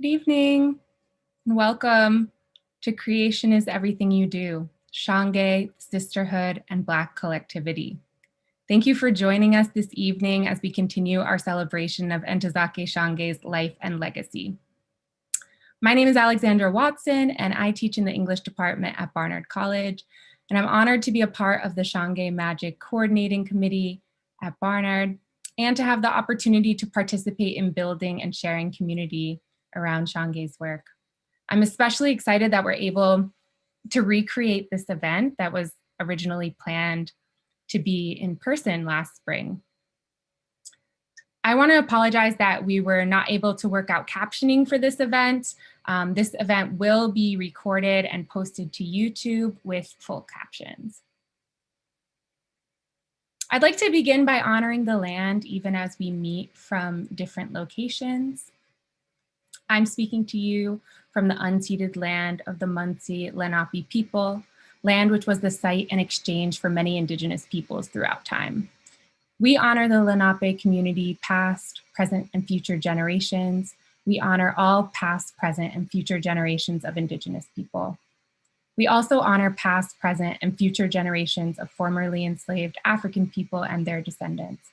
Good evening and welcome to Creation is Everything You Do, Shange, Sisterhood, and Black Collectivity. Thank you for joining us this evening as we continue our celebration of Ntozake Shange's life and legacy. My name is Alexandra Watson, and I teach in the English department at Barnard College, and I'm honored to be a part of the Shange Magic Coordinating Committee at Barnard, and to have the opportunity to participate in building and sharing community around Shange's work. I'm especially excited that we're able to recreate this event that was originally planned to be in person last spring. I want to apologize that we were not able to work out captioning for this event. This event will be recorded and posted to YouTube with full captions. I'd like to begin by honoring the land even as we meet from different locations. I'm speaking to you from the unceded land of the Munsee Lenape people, land which was the site and exchange for many Indigenous peoples throughout time. We honor the Lenape community, past, present, and future generations. We honor all past, present, and future generations of Indigenous people. We also honor past, present, and future generations of formerly enslaved African people and their descendants.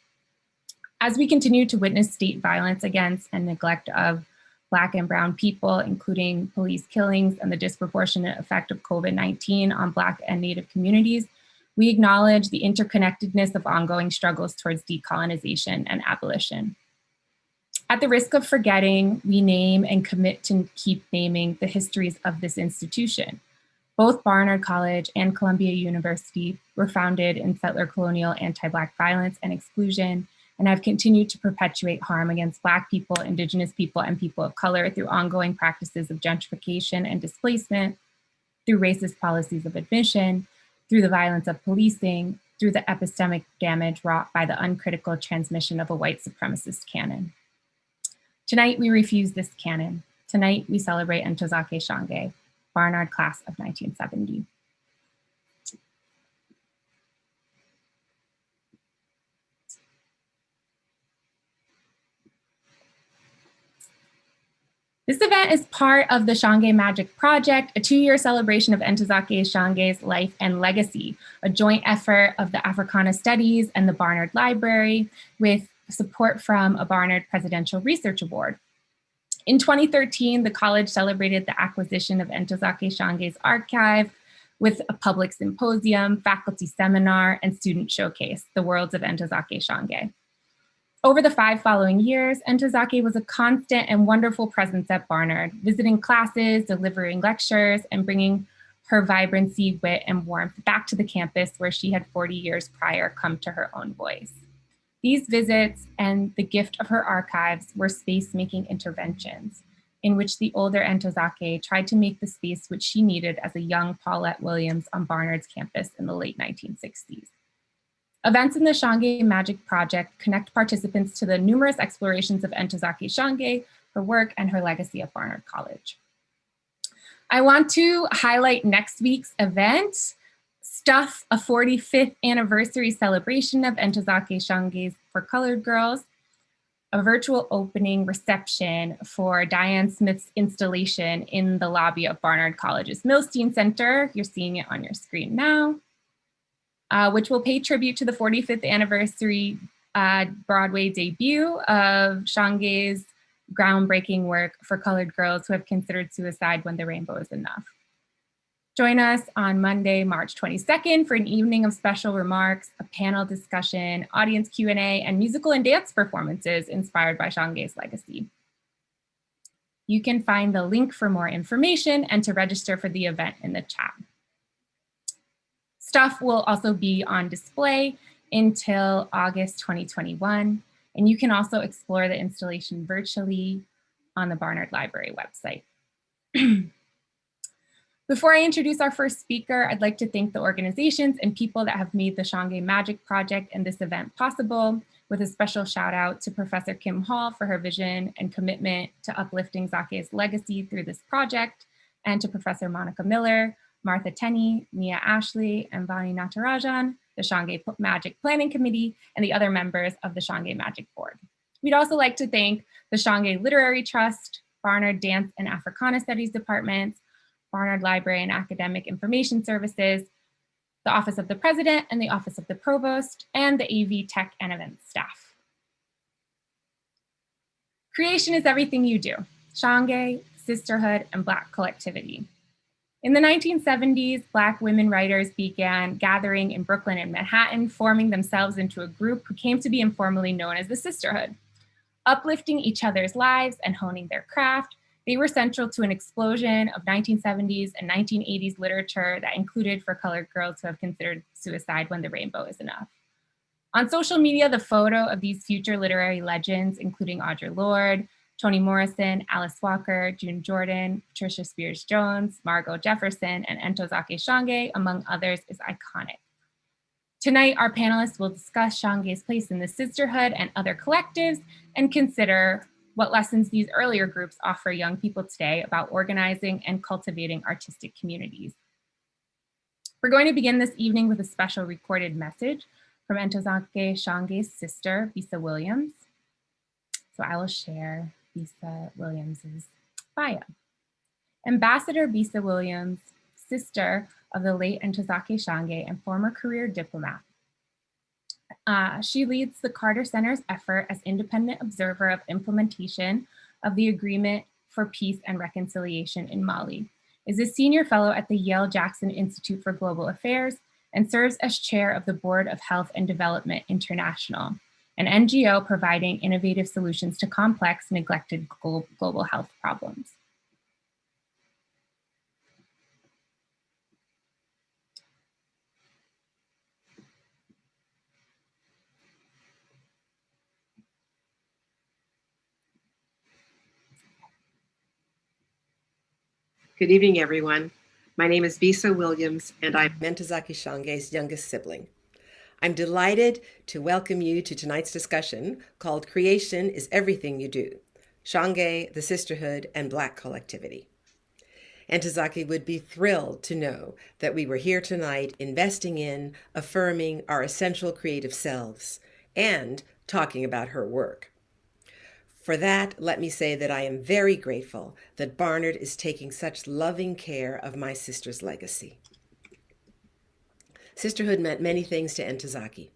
As we continue to witness state violence against and neglect of Black and Brown people, including police killings and the disproportionate effect of COVID-19 on Black and Native communities, we acknowledge the interconnectedness of ongoing struggles towards decolonization and abolition. At the risk of forgetting, we name and commit to keep naming the histories of this institution. Both Barnard College and Columbia University were founded in settler colonial anti-Black violence and exclusion, and have continued to perpetuate harm against Black people, Indigenous people, and people of color through ongoing practices of gentrification and displacement, through racist policies of admission, through the violence of policing, through the epistemic damage wrought by the uncritical transmission of a white supremacist canon. Tonight, we refuse this canon. Tonight, we celebrate Ntozake Shange, Barnard class of 1970. This event is part of the Shange Magic Project, a 2-year celebration of Ntozake Shange's life and legacy, a joint effort of the Africana Studies and the Barnard Library with support from a Barnard Presidential Research Award. In 2013, the college celebrated the acquisition of Ntozake Shange's archive with a public symposium, faculty seminar, and student showcase, The Worlds of Ntozake Shange. Over the 5 following years, Ntozake was a constant and wonderful presence at Barnard, visiting classes, delivering lectures, and bringing her vibrancy, wit, and warmth back to the campus where she had 40 years prior come to her own voice. These visits and the gift of her archives were space-making interventions in which the older Ntozake tried to make the space which she needed as a young Paulette Williams on Barnard's campus in the late 1960s. Events in the Shange Magic Project connect participants to the numerous explorations of Ntozake Shange, her work, and her legacy at Barnard College. I want to highlight next week's event, Stuff, a 45th anniversary celebration of Ntozake Shange's for Colored Girls, a virtual opening reception for Diane Smith's installation in the lobby of Barnard College's Milstein Center. You're seeing it on your screen now. Which will pay tribute to the 45th anniversary Broadway debut of Shange's groundbreaking work for colored girls who have considered suicide when the rainbow is enough. Join us on Monday, March 22nd for an evening of special remarks, a panel discussion, audience Q&A, and musical and dance performances inspired by Shange's legacy. You can find the link for more information and to register for the event in the chat. Stuff will also be on display until August 2021, and you can also explore the installation virtually on the Barnard Library website. Before I introduce our first speaker, I'd like to thank the organizations and people that have made the Shange Magic Project and this event possible, with a special shout out to Professor Kim Hall for her vision and commitment to uplifting Zake's legacy through this project, and to Professor Monica Miller, Martha Tenney, Mia Ashley, and Vani Natarajan, the Shange Magic Planning Committee, and the other members of the Shange Magic Board. We'd also like to thank the Shange Literary Trust, Barnard Dance and Africana Studies departments, Barnard Library and Academic Information Services, the Office of the President and the Office of the Provost, and the AV Tech and Events staff. Creation is everything you do. Shange, Sisterhood, and Black Collectivity. In the 1970s, Black women writers began gathering in Brooklyn and Manhattan, forming themselves into a group who came to be informally known as the Sisterhood. Uplifting each other's lives and honing their craft, they were central to an explosion of 1970s and 1980s literature that included For Colored Girls Who Have Considered Suicide When the Rainbow Is Enough. On social media, the photo of these future literary legends, including Audre Lorde, Toni Morrison, Alice Walker, June Jordan, Patricia Spears Jones, Margot Jefferson, and Ntozake Shange, among others, is iconic. Tonight, our panelists will discuss Shange's place in the sisterhood and other collectives and consider what lessons these earlier groups offer young people today about organizing and cultivating artistic communities. We're going to begin this evening with a special recorded message from Ntozake Shange's sister, Bisa Williams. So I will share Bisa Williams's bio. Ambassador Bisa Williams, sister of the late Ntozake Shange and former career diplomat. She leads the Carter Center's effort as independent observer of implementation of the Agreement for Peace and Reconciliation in Mali, is a senior fellow at the Yale Jackson Institute for Global Affairs, and serves as chair of the Board of Health and Development International, an NGO providing innovative solutions to complex, neglected global health problems. Good evening, everyone. My name is Bisa Williams, and I'm Ntozake Shange's youngest sibling. I'm delighted to welcome you to tonight's discussion called Creation is Everything You Do, Shange, the Sisterhood, and Black Collectivity. Ntozake would be thrilled to know that we were here tonight investing in, affirming our essential creative selves, and talking about her work. For that, let me say that I am very grateful that Barnard is taking such loving care of my sister's legacy. Sisterhood meant many things to Ntozake.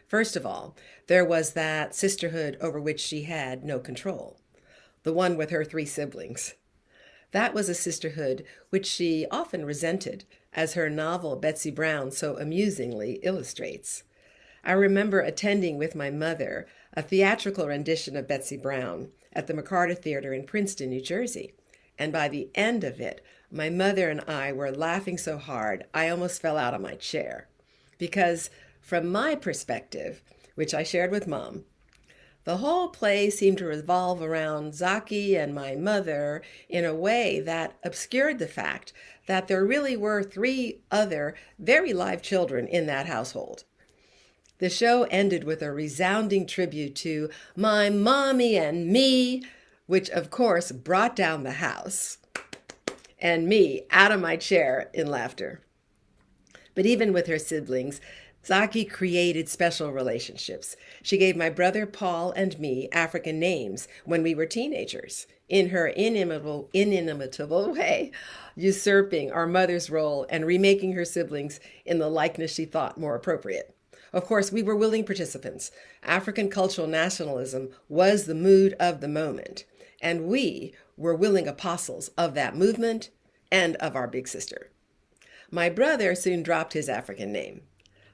First of all, there was that sisterhood over which she had no control, the one with her 3 siblings. That was a sisterhood which she often resented, as her novel Betsy Brown so amusingly illustrates. I remember attending with my mother a theatrical rendition of Betsy Brown at the McCarter Theater in Princeton, New Jersey. And by the end of it, my mother and I were laughing so hard, I almost fell out of my chair. Because from my perspective, which I shared with Mom, the whole play seemed to revolve around Zaki and my mother in a way that obscured the fact that there really were 3 other very live children in that household. The show ended with a resounding tribute to my mommy and me, which of course brought down the house and me out of my chair in laughter. But even with her siblings, Zaki created special relationships. She gave my brother Paul and me African names when we were teenagers, in her inimitable way, usurping our mother's role and remaking her siblings in the likeness she thought more appropriate. Of course, we were willing participants. African cultural nationalism was the mood of the moment, and we were willing apostles of that movement and of our big sister. My brother soon dropped his African name,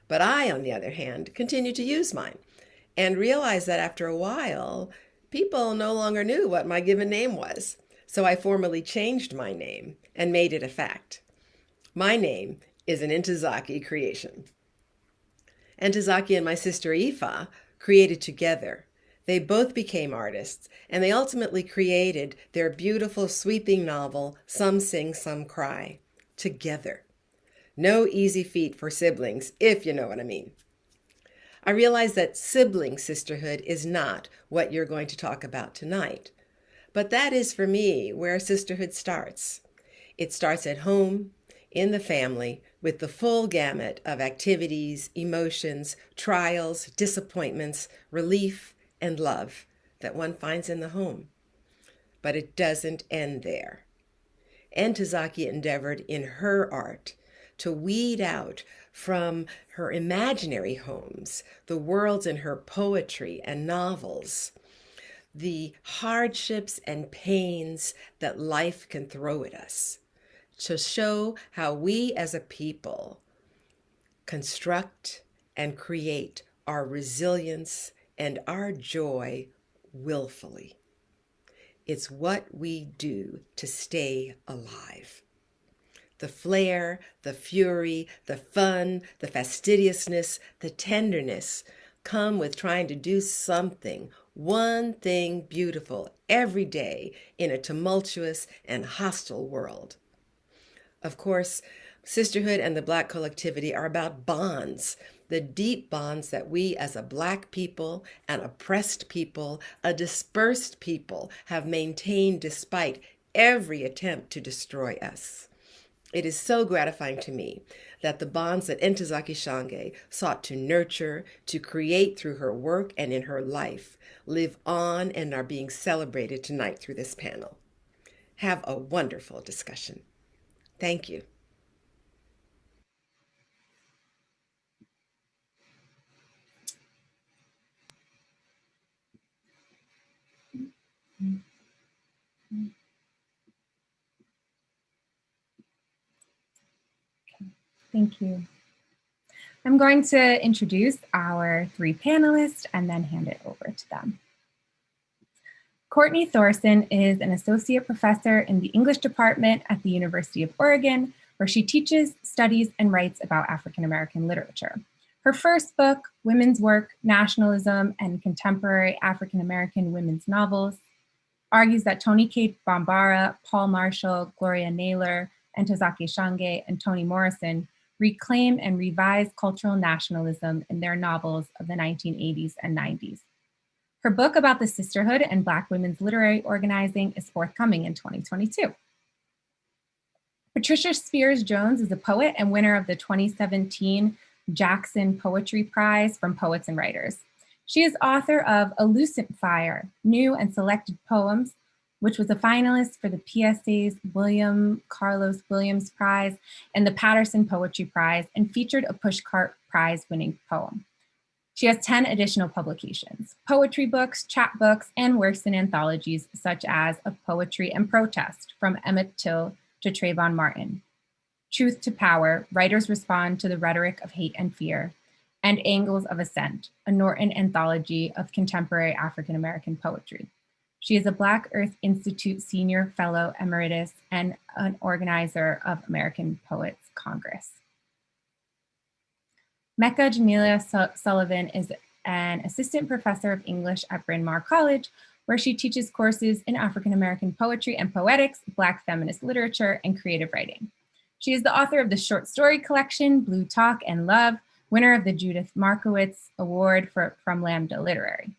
but I, on the other hand, continued to use mine and realized that after a while, people no longer knew what my given name was. So I formally changed my name and made it a fact. My name is an Ntozake creation. Ntozake and my sister Ifa created together. They both became artists, and they ultimately created their beautiful, sweeping novel, Some Sing, Some Cry, together. No easy feat for siblings, if you know what I mean. I realize that sibling sisterhood is not what you're going to talk about tonight, but that is for me where sisterhood starts. It starts at home, in the family, with the full gamut of activities, emotions, trials, disappointments, relief, and love that one finds in the home. But it doesn't end there. Ntozake endeavored in her art to weed out from her imaginary homes, the worlds in her poetry and novels, the hardships and pains that life can throw at us, to show how we as a people construct and create our resilience and our joy willfully. It's what we do to stay alive. The flair, the fury, the fun, the fastidiousness, the tenderness come with trying to do something, one thing beautiful every day in a tumultuous and hostile world. Of course, Sisterhood and the Black Collectivity are about bonds, the deep bonds that we as a Black people, an oppressed people, a dispersed people have maintained despite every attempt to destroy us. It is so gratifying to me that the bonds that Ntozake Shange sought to nurture, to create through her work and in her life, live on and are being celebrated tonight through this panel. Have a wonderful discussion. Thank you. Thank you. I'm going to introduce our three panelists and then hand it over to them. Courtney Thorson is an associate professor in the English department at the University of Oregon, where she teaches, studies, and writes about African American literature. Her first book, Women's Work, Nationalism, and Contemporary African American Women's Novels, argues that Toni Cade Bambara, Paul Marshall, Gloria Naylor, Ntozake Shange, and Toni Morrison reclaim and revise cultural nationalism in their novels of the 1980s and 90s. Her book about the sisterhood and Black women's literary organizing is forthcoming in 2022. Patricia Spears Jones is a poet and winner of the 2017 Jackson Poetry Prize from Poets and Writers. She is author of A Lucent Fire, New and Selected Poems, which was a finalist for the PSA's William Carlos Williams Prize and the Patterson Poetry Prize, and featured a Pushcart Prize winning poem. She has 10 additional publications, poetry books, chapbooks, and works in anthologies such as Of Poetry and Protest, From Emmett Till to Trayvon Martin, Truth to Power, Writers Respond to the Rhetoric of Hate and Fear, and Angles of Ascent, a Norton anthology of contemporary African American poetry. She is a Black Earth Institute Senior Fellow Emeritus and an organizer of American Poets Congress. Mecca Jamila Sullivan is an assistant professor of English at Bryn Mawr College, where she teaches courses in African American poetry and poetics, Black feminist literature, and creative writing. She is the author of the short story collection, Blue Talk and Love, winner of the Judith Markowitz Award from Lambda Literary.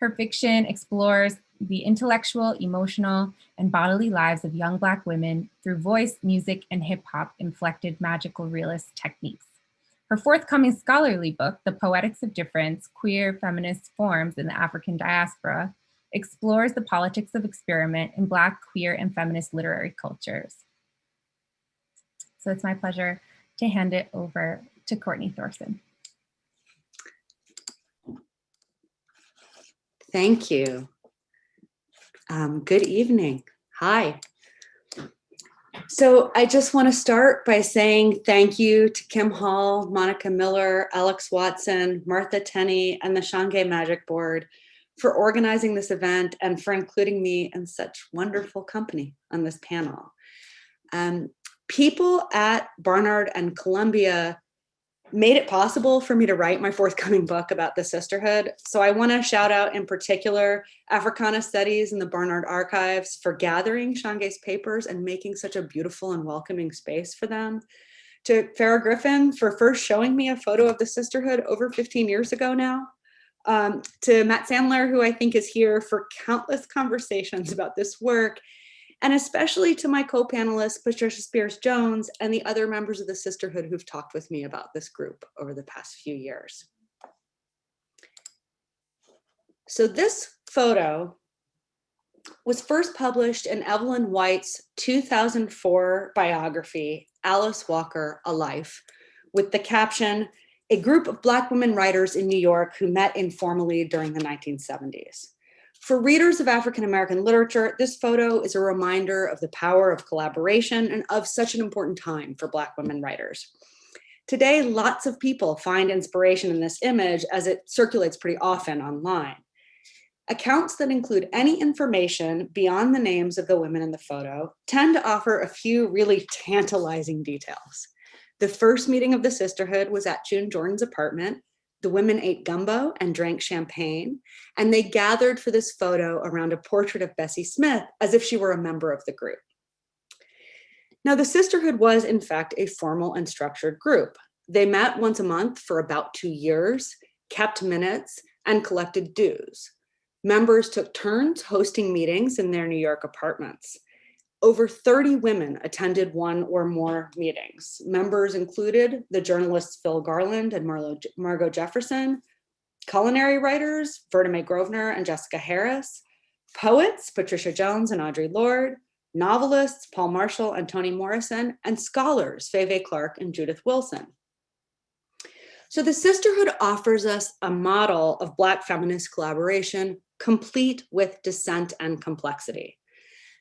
Her fiction explores the intellectual, emotional, and bodily lives of young Black women through voice, music, and hip-hop inflected magical realist techniques. Her forthcoming scholarly book, The Poetics of Difference, Queer Feminist Forms in the African Diaspora, explores the politics of experiment in Black, queer, and feminist literary cultures. So it's my pleasure to hand it over to Courtney Thorson. Thank you. Good evening. Hi. So I just want to start by saying thank you to Kim Hall, Monica Miller, Alex Watson, Martha Tenney, and the Shange Magic Board for organizing this event and for including me in such wonderful company on this panel. People at Barnard and Columbia made it possible for me to write my forthcoming book about the sisterhood. So I want to shout out in particular Africana Studies and the Barnard Archives for gathering Shange's papers and making such a beautiful and welcoming space for them. To Farrah Griffin for first showing me a photo of the sisterhood over 15 years ago now. To Matt Sandler, who I think is here for countless conversations about this work, and especially to my co-panelists, Patricia Spears Jones, and the other members of the sisterhood who've talked with me about this group over the past few years. So this photo was first published in Evelyn White's 2004 biography, Alice Walker, A Life, with the caption, "A group of Black women writers in New York who met informally during the 1970s. For readers of African American literature, this photo is a reminder of the power of collaboration and of such an important time for Black women writers. Today, lots of people find inspiration in this image as it circulates pretty often online. Accounts that include any information beyond the names of the women in the photo tend to offer a few really tantalizing details. The first meeting of the sisterhood was at June Jordan's apartment. The women ate gumbo and drank champagne, and they gathered for this photo around a portrait of Bessie Smith as if she were a member of the group." Now, the sisterhood was, in fact, a formal and structured group. They met once a month for about 2 years, kept minutes, and collected dues. Members took turns hosting meetings in their New York apartments. Over 30 women attended one or more meetings. Members included the journalists Phil Garland and Margot Jefferson, culinary writers Verda May Grosvenor and Jessica Harris, poets Patricia Jones and Audre Lorde, novelists Paul Marshall and Toni Morrison, and scholars Fay Clark and Judith Wilson. So the sisterhood offers us a model of Black feminist collaboration complete with dissent and complexity.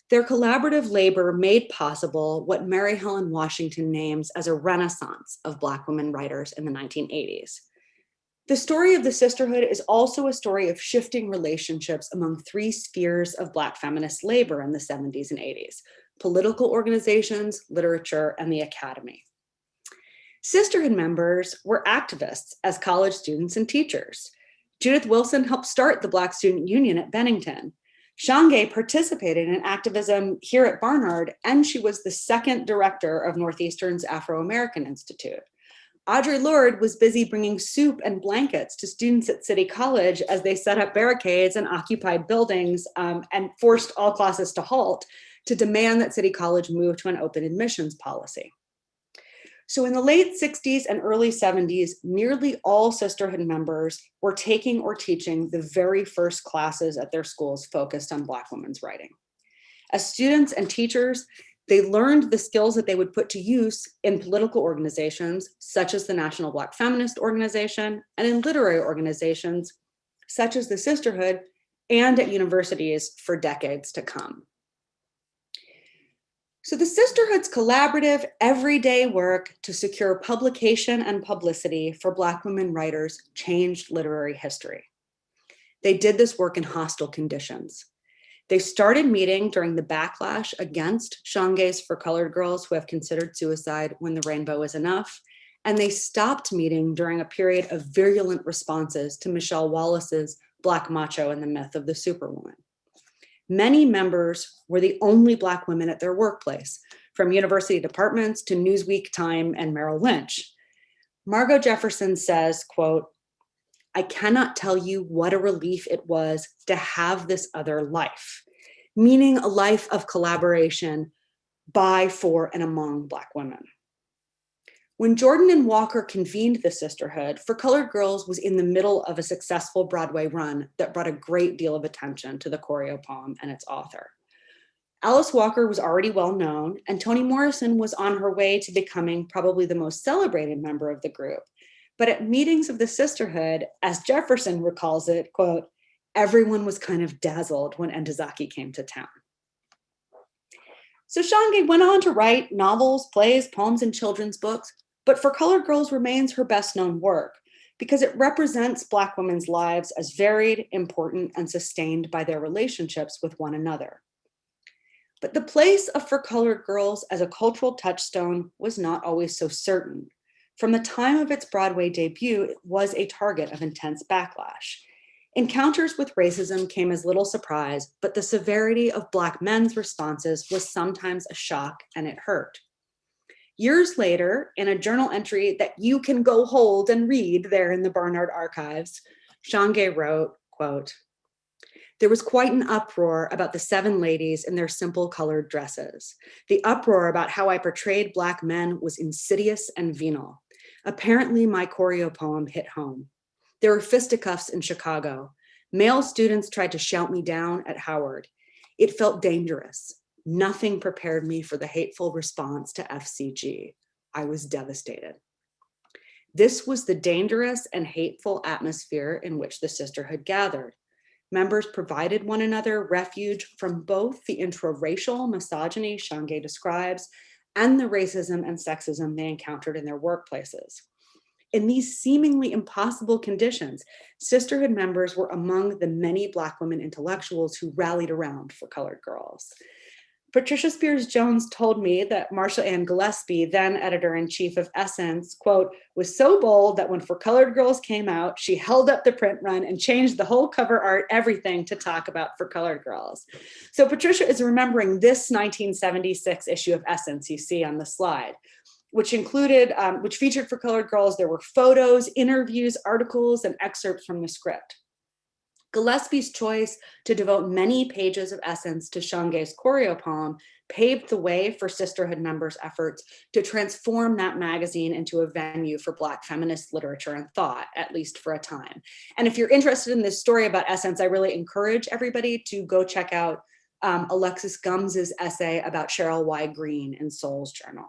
Their collaborative labor made possible what Mary Helen Washington names as a renaissance of Black women writers in the 1980s. The story of the sisterhood is also a story of shifting relationships among 3 spheres of Black feminist labor in the 70s and 80s: political organizations, literature, and the academy. Sisterhood members were activists as college students and teachers. Judith Wilson helped start the Black Student Union at Bennington. Shange participated in activism here at Barnard, and she was the 2nd director of Northeastern's Afro-American Institute. Audre Lorde was busy bringing soup and blankets to students at City College as they set up barricades and occupied buildings and forced all classes to halt to demand that City College move to an open admissions policy. So in the late 60s and early 70s, nearly all sisterhood members were taking or teaching the very first classes at their schools focused on Black women's writing. As students and teachers, they learned the skills that they would put to use in political organizations, such as the National Black Feminist Organization, and in literary organizations, such as the Sisterhood, and at universities for decades to come. So the Sisterhood's collaborative, everyday work to secure publication and publicity for Black women writers changed literary history. They did this work in hostile conditions. They started meeting during the backlash against Shange's For Colored Girls Who Have Considered Suicide When the Rainbow Is Enough, and they stopped meeting during a period of virulent responses to Michelle Wallace's Black Macho and the Myth of the Superwoman. Many members were the only Black women at their workplace, from university departments to Newsweek, Time, and Merrill Lynch. Margot Jefferson says, quote, "I cannot tell you what a relief it was to have this other life," meaning a life of collaboration by, for, and among Black women. When Jordan and Walker convened the Sisterhood, For Colored Girls was in the middle of a successful Broadway run that brought a great deal of attention to the Choreopoem and its author. Alice Walker was already well known, and Toni Morrison was on her way to becoming probably the most celebrated member of the group. But at meetings of the Sisterhood, as Jefferson recalls it, quote, "Everyone was kind of dazzled when Entezaki came to town." So Shange went on to write novels, plays, poems, and children's books, but For Colored Girls remains her best known work because it represents Black women's lives as varied, important, and sustained by their relationships with one another. But the place of For Colored Girls as a cultural touchstone was not always so certain. From the time of its Broadway debut, it was a target of intense backlash. Encounters with racism came as little surprise, but the severity of Black men's responses was sometimes a shock, and it hurt. Years later, in a journal entry that you can go hold and read there in the Barnard archives, Shange wrote, quote, "There was quite an uproar about the 7 ladies in their simple colored dresses. The uproar about how I portrayed Black men was insidious and venal. Apparently my Choreopoem hit home. There were fisticuffs in Chicago. Male students tried to shout me down at Howard. It felt dangerous. Nothing prepared me for the hateful response to FCG. I was devastated. This was the dangerous and hateful atmosphere in which the sisterhood gathered. Members provided one another refuge from both the intraracial misogyny Shange describes and the racism and sexism they encountered in their workplaces. In these seemingly impossible conditions, sisterhood members were among the many Black women intellectuals who rallied around for colored girls. Patricia Spears Jones told me that Marsha Ann Gillespie, then editor-in-chief of Essence, quote, was so bold that when For Colored Girls came out, she held up the print run and changed the whole cover art, everything, to talk about For Colored Girls. So Patricia is remembering this 1976 issue of Essence you see on the slide, which featured For Colored Girls. There were photos, interviews, articles, and excerpts from the script. Gillespie's choice to devote many pages of Essence to Shange's Choreopoem paved the way for sisterhood members' efforts to transform that magazine into a venue for Black feminist literature and thought, at least for a time. And if you're interested in this story about Essence, I really encourage everybody to go check out Alexis Gumbs's essay about Cheryl Y. Green in Soul's Journal.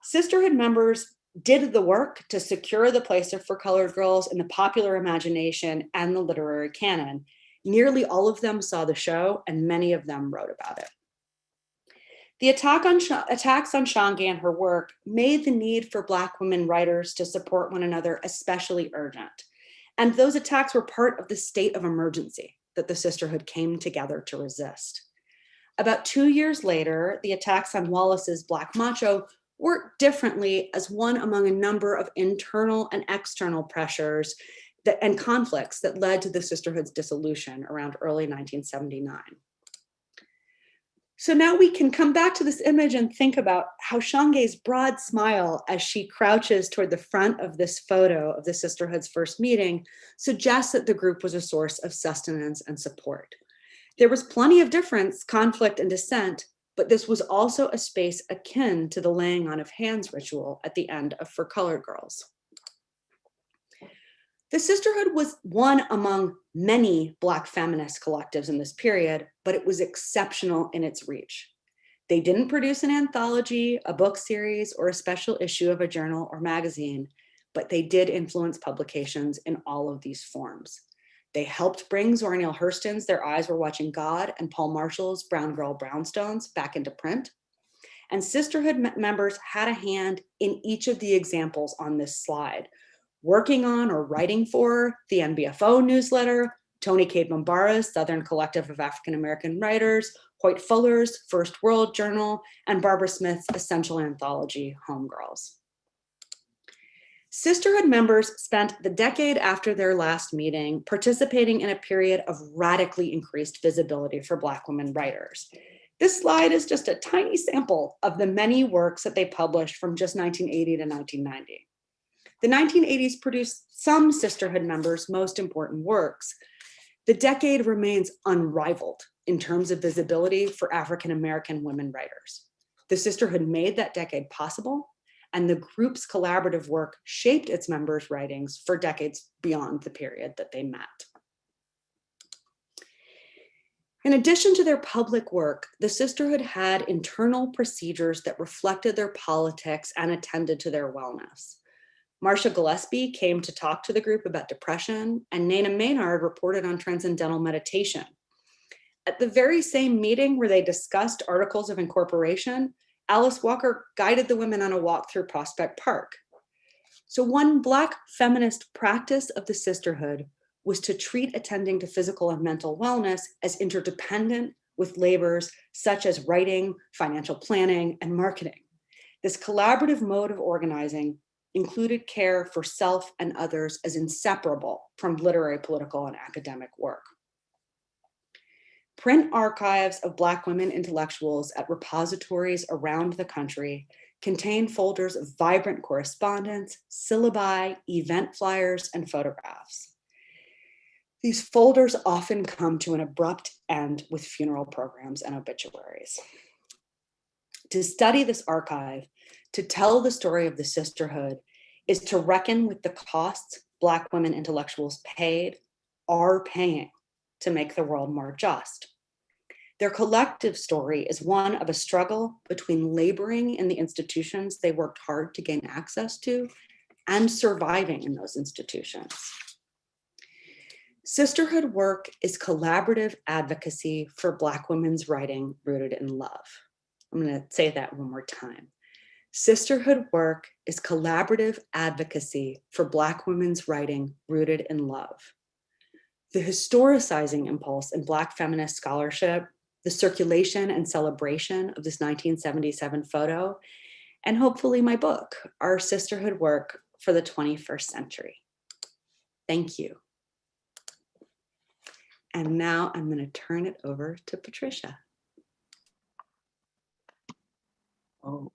Sisterhood members did the work to secure the place of For Colored Girls in the popular imagination and the literary canon. Nearly all of them saw the show, and many of them wrote about it. The attacks on Shange and her work made the need for Black women writers to support one another especially urgent. And those attacks were part of the state of emergency that the sisterhood came together to resist. About 2 years later, the attacks on Wallace's Black Macho worked differently as one among a number of internal and external pressures and conflicts that led to the sisterhood's dissolution around early 1979. So now we can come back to this image and think about how Shange's broad smile as she crouches toward the front of this photo of the sisterhood's first meeting suggests that the group was a source of sustenance and support. There was plenty of difference, conflict, and dissent, but this was also a space akin to the laying on of hands ritual at the end of For Colored Girls. The sisterhood was one among many Black feminist collectives in this period, but it was exceptional in its reach. They didn't produce an anthology, a book series, or a special issue of a journal or magazine, but they did influence publications in all of these forms. They helped bring Zora Neale Hurston's Their Eyes Were Watching God and Paul Marshall's Brown Girl Brownstones back into print. And sisterhood members had a hand in each of the examples on this slide, working on or writing for the NBFO newsletter, Toni Cade Bambara's Southern Collective of African American Writers, Hoyt Fuller's First World Journal, and Barbara Smith's essential anthology, Homegirls. Sisterhood members spent the decade after their last meeting participating in a period of radically increased visibility for Black women writers. This slide is just a tiny sample of the many works that they published from just 1980 to 1990. The 1980s produced some sisterhood members' most important works. The decade remains unrivaled in terms of visibility for African American women writers. The sisterhood made that decade possible, and the group's collaborative work shaped its members' writings for decades beyond the period that they met. In addition to their public work, the sisterhood had internal procedures that reflected their politics and attended to their wellness. Marsha Gillespie came to talk to the group about depression, and Nana Maynard reported on transcendental meditation. At the very same meeting where they discussed articles of incorporation, Alice Walker guided the women on a walk through Prospect Park. So one Black feminist practice of the sisterhood was to treat attending to physical and mental wellness as interdependent with labors such as writing, financial planning, and marketing. This collaborative mode of organizing included care for self and others as inseparable from literary, political, and academic work. Print archives of Black women intellectuals at repositories around the country contain folders of vibrant correspondence, syllabi, event flyers, and photographs. These folders often come to an abrupt end with funeral programs and obituaries. To study this archive, to tell the story of the sisterhood, is to reckon with the costs Black women intellectuals paid, are paying, to make the world more just. Their collective story is one of a struggle between laboring in the institutions they worked hard to gain access to and surviving in those institutions. Sisterhood work is collaborative advocacy for Black women's writing rooted in love. I'm going to say that one more time. Sisterhood work is collaborative advocacy for Black women's writing rooted in love. The historicizing impulse in Black feminist scholarship, the circulation and celebration of this 1977 photo, and hopefully my book, are sisterhood work for the 21st century. Thank you. And now I'm going to turn it over to Patricia. Oh,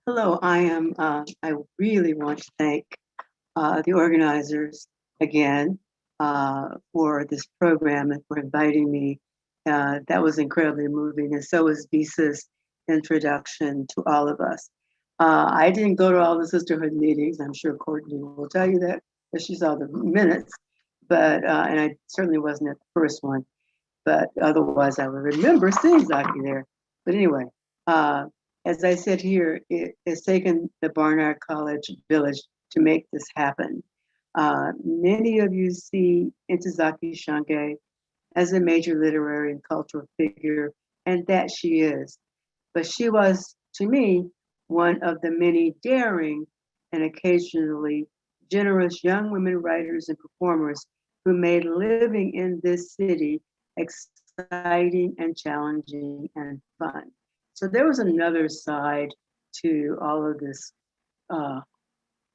hello. I really want to thank the organizers again for this program and for inviting me. That was incredibly moving, and so was Bisa's introduction to all of us. I didn't go to all the sisterhood meetings. I'm sure Courtney will tell you that, if she saw the minutes, but and I certainly wasn't at the first one, but otherwise I would remember seeing Zaki there. But anyway, as I said here, it's taken the Barnard College village to make this happen. Many of you see Ntozake Shange as a major literary and cultural figure, and that she is. But she was, to me, one of the many daring and occasionally generous young women writers and performers who made living in this city exciting and challenging and fun. So there was another side to all of this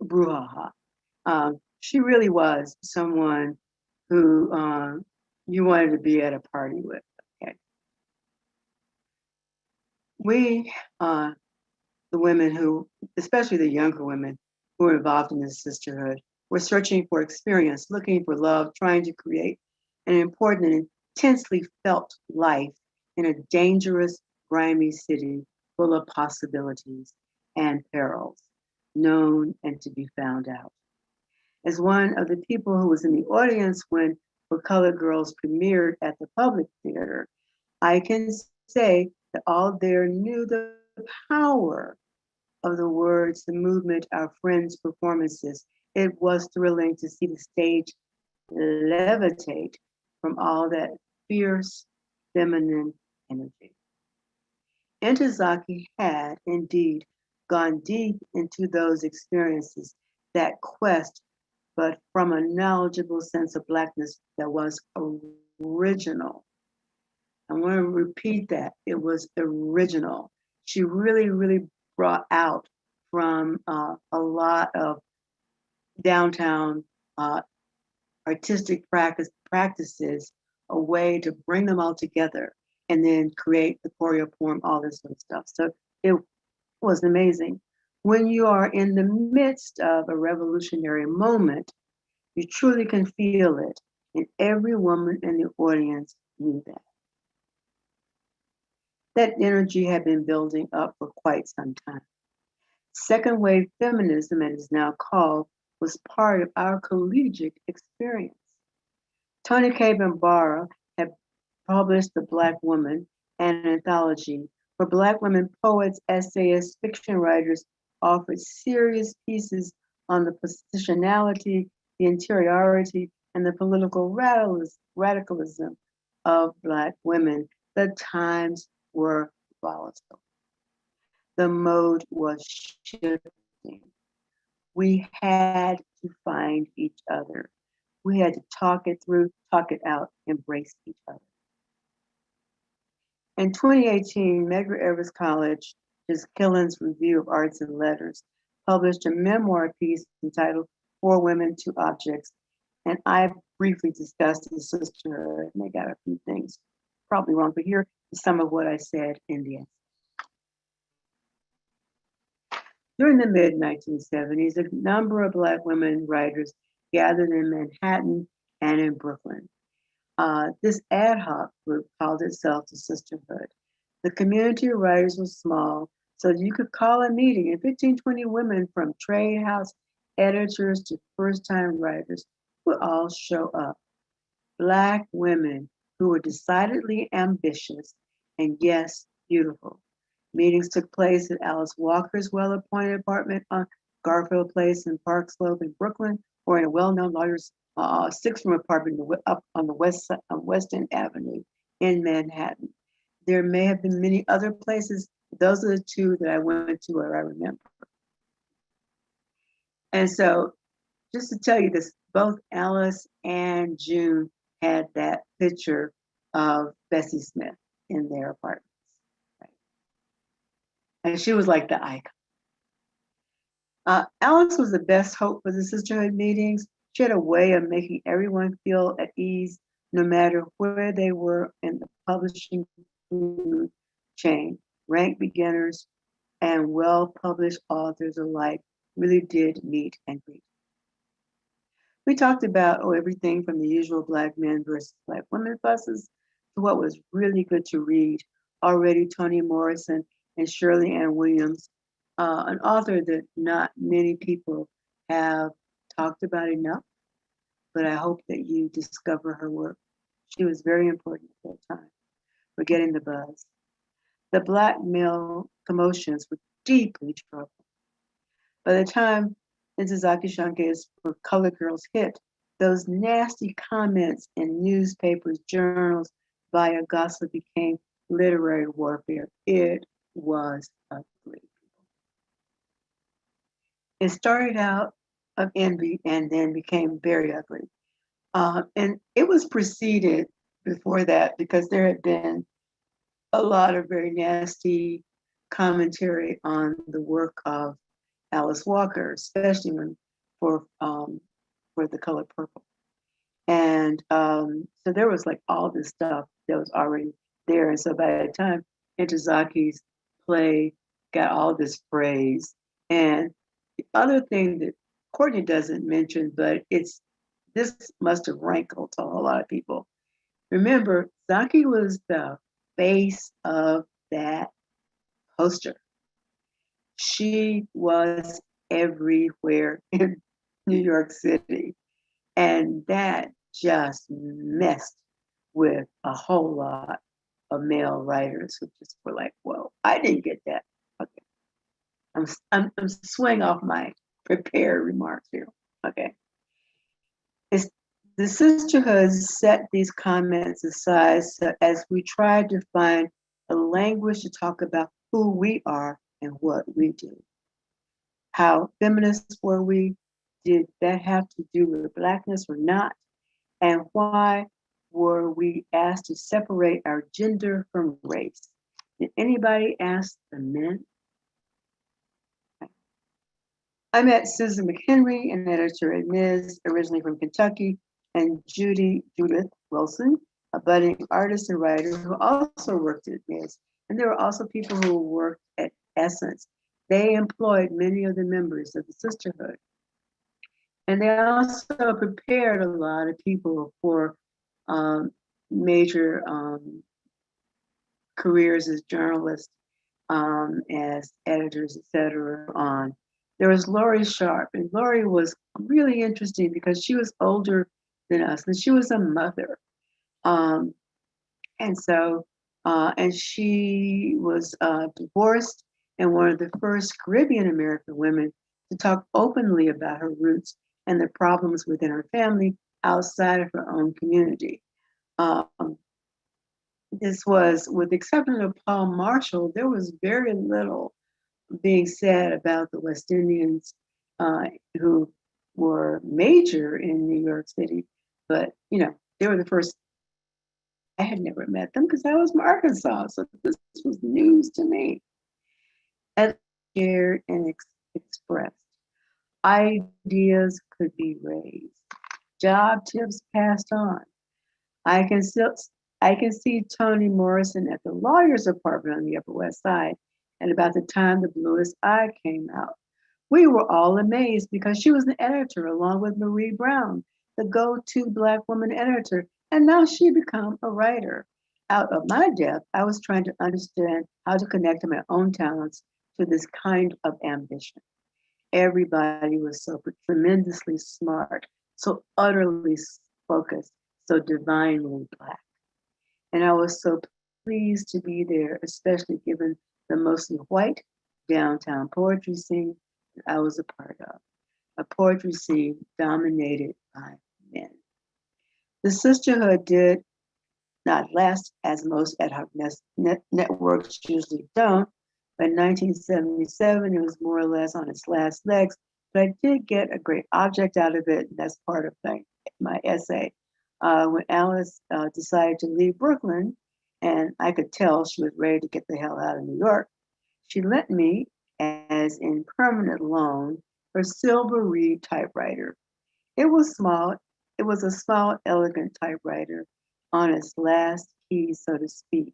brouhaha. She really was someone who you wanted to be at a party with. Okay. We, the women who, especially the younger women who were involved in this sisterhood, were searching for experience, looking for love, trying to create an important and intensely felt life in a dangerous, grimy city full of possibilities and perils, known and to be found out. As one of the people who was in the audience when For Colored Girls premiered at the Public Theater, I can say that all there knew the power of the words, the movement, our friends' performances. It was thrilling to see the stage levitate from all that fierce feminine energy. Ntozake had indeed gone deep into those experiences, that quest, but from a knowledgeable sense of Blackness that was original. I want to repeat that. It was original. She really, really brought out from a lot of downtown artistic practices a way to bring them all together and then create the Choreopoem, all this sort of stuff. So it was amazing. When you are in the midst of a revolutionary moment, you truly can feel it. And every woman in the audience knew that. That energy had been building up for quite some time. Second wave feminism, as it is now called, was part of our collegiate experience. Toni Cade Bambara had published The Black Woman, an anthology where Black women poets, essayists, fiction writers offered serious pieces on the positionality, the interiority, and the political radicalism of Black women. The times were volatile. The mode was shifting. We had to find each other. We had to talk it through, talk it out, embrace each other. In 2018, Medgar Evers College, his Killen's Review of Arts and Letters, published a memoir piece entitled For Women, Two Objects. And I briefly discussed the sisterhood, and they got a few things probably wrong, but here is some of what I said in the end. During the mid-1970s, a number of Black women writers gathered in Manhattan and in Brooklyn. This ad hoc group called itself the Sisterhood. The community of writers was small, so you could call a meeting and 15, 20 women from trade house editors to first-time writers would all show up. Black women who were decidedly ambitious and, yes, beautiful. Meetings took place at Alice Walker's well-appointed apartment on Garfield Place in Park Slope in Brooklyn, or in a well-known lawyer's six-room apartment up on the west side of West End Avenue in Manhattan. There may have been many other places. Those are the two that I went to where I remember. And so, just to tell you this, both Alice and June had that picture of Bessie Smith in their apartments. Right? And she was like the icon. Alice was the best hope for the sisterhood meetings. She had a way of making everyone feel at ease, no matter where they were in the publishing food chain. Rank beginners and well-published authors alike really did meet and greet. We talked about everything from the usual Black men versus Black women fusses to what was really good to read. Already Toni Morrison and Shirley Ann Williams, an author that not many people have talked about enough, but I hope that you discover her work. She was very important at that time for getting the buzz. The Black male commotions were deeply troubled. By the time Ntozake Shange's for Colored Girls hit, those nasty comments in newspapers, journals, via gossip became literary warfare. It was ugly. It started out of envy and then became very ugly. And it was preceded before that because there had been a lot of very nasty commentary on the work of Alice Walker, especially for The Color Purple. And so there was like all this stuff that was already there. And so by the time Ntozake's play got all this praise, and the other thing that Courtney doesn't mention, but this must have rankled to a lot of people. Remember, Zaki was the face of that poster. She was everywhere in New York City. And that just messed with a whole lot of male writers who just were like, whoa, I didn't get that. Okay. I'm swaying off my prepared remarks here. Okay. The sisterhood set these comments aside as we tried to find a language to talk about who we are and what we do. How feminists were we? Did that have to do with Blackness or not? And why were we asked to separate our gender from race? Did anybody ask the men? I met Susan McHenry, an editor at Ms., originally from Kentucky, and Judith Wilson, a budding artist and writer who also worked at Ms. And there were also people who worked at Essence. They employed many of the members of the sisterhood. And they also prepared a lot of people for major careers as journalists, as editors, etc. There was Laurie Sharp, and Laurie was really interesting because she was older than us, and she was a mother. And she was divorced and one of the first Caribbean American women to talk openly about her roots and the problems within her family outside of her own community. This was, with the exception of Paul Marshall, there was very little being said about the West Indians who were major in New York City, but they were the first. I had never met them because I was from Arkansas, so this was news to me. And shared and expressed. Ideas could be raised. Job tips passed on. I can see Toni Morrison at the lawyer's apartment on the Upper West Side at about the time The Bluest Eye came out. We were all amazed because she was an editor along with Marie Brown, the go-to Black woman editor, and now she became a writer. Out of my depth, I was trying to understand how to connect my own talents to this kind of ambition. Everybody was so tremendously smart, so utterly focused, so divinely Black. and I was so pleased to be there, especially given the mostly white downtown poetry scene that I was a part of, a poetry scene dominated by men. The Sisterhood did not last, as most ad hoc networks usually don't. By 1977, it was more or less on its last legs, but I did get a great object out of it, and that's part of my essay. When Alice decided to leave Brooklyn, and I could tell she was ready to get the hell out of New York, she lent me, as in permanent loan, her silver reed typewriter. It was small. It was a small, elegant typewriter on its last key, so to speak.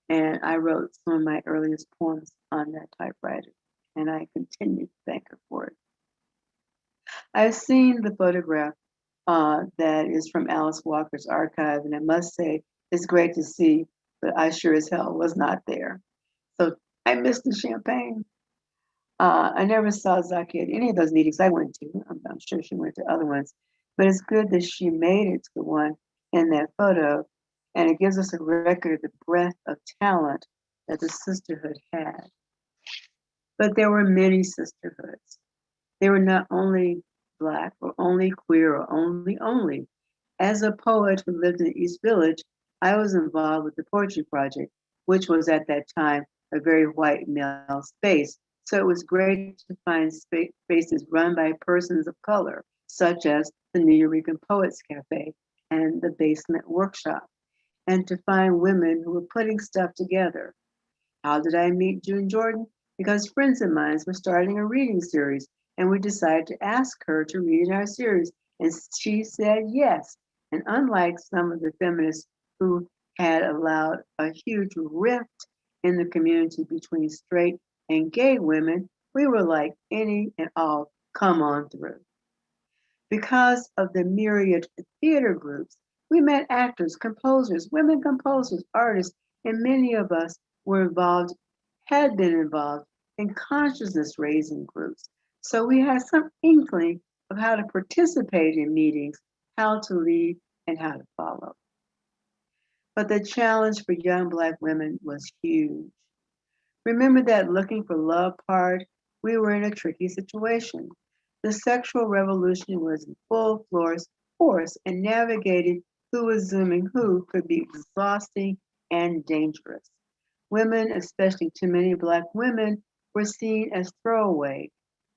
And I wrote some of my earliest poems on that typewriter, and I continue to thank her for it. I've seen the photograph that is from Alice Walker's archive, and I must say it's great to see, but I sure as hell was not there. So I missed the champagne. I never saw Zaki at any of those meetings I went to. I'm sure she went to other ones, but it's good that she made it to the one in that photo, and it gives us a record of the breadth of talent that the Sisterhood had. But there were many sisterhoods. They were not only Black or only queer or only. As a poet who lived in the East Village, I was involved with the Poetry Project, which was at that time a very white male space. So it was great to find spaces run by persons of color, such as the New Eureka Poets Cafe and the Basement Workshop, and to find women who were putting stuff together. How did I meet June Jordan? Because friends of mine were starting a reading series, and we decided to ask her to read in our series, and she said yes. And unlike some of the feminists who had allowed a huge rift in the community between straight and gay women, we were like, any and all, come on through. Because of the myriad theater groups, we met actors, composers, women composers, artists, and many of us had been involved in consciousness raising groups. So we had some inkling of how to participate in meetings, how to lead, and how to follow. But the challenge for young Black women was huge. Remember that looking for love part? We were in a tricky situation. The sexual revolution was in full force, and navigating who was zooming who could be exhausting and dangerous. Women, especially too many Black women, were seen as throwaway,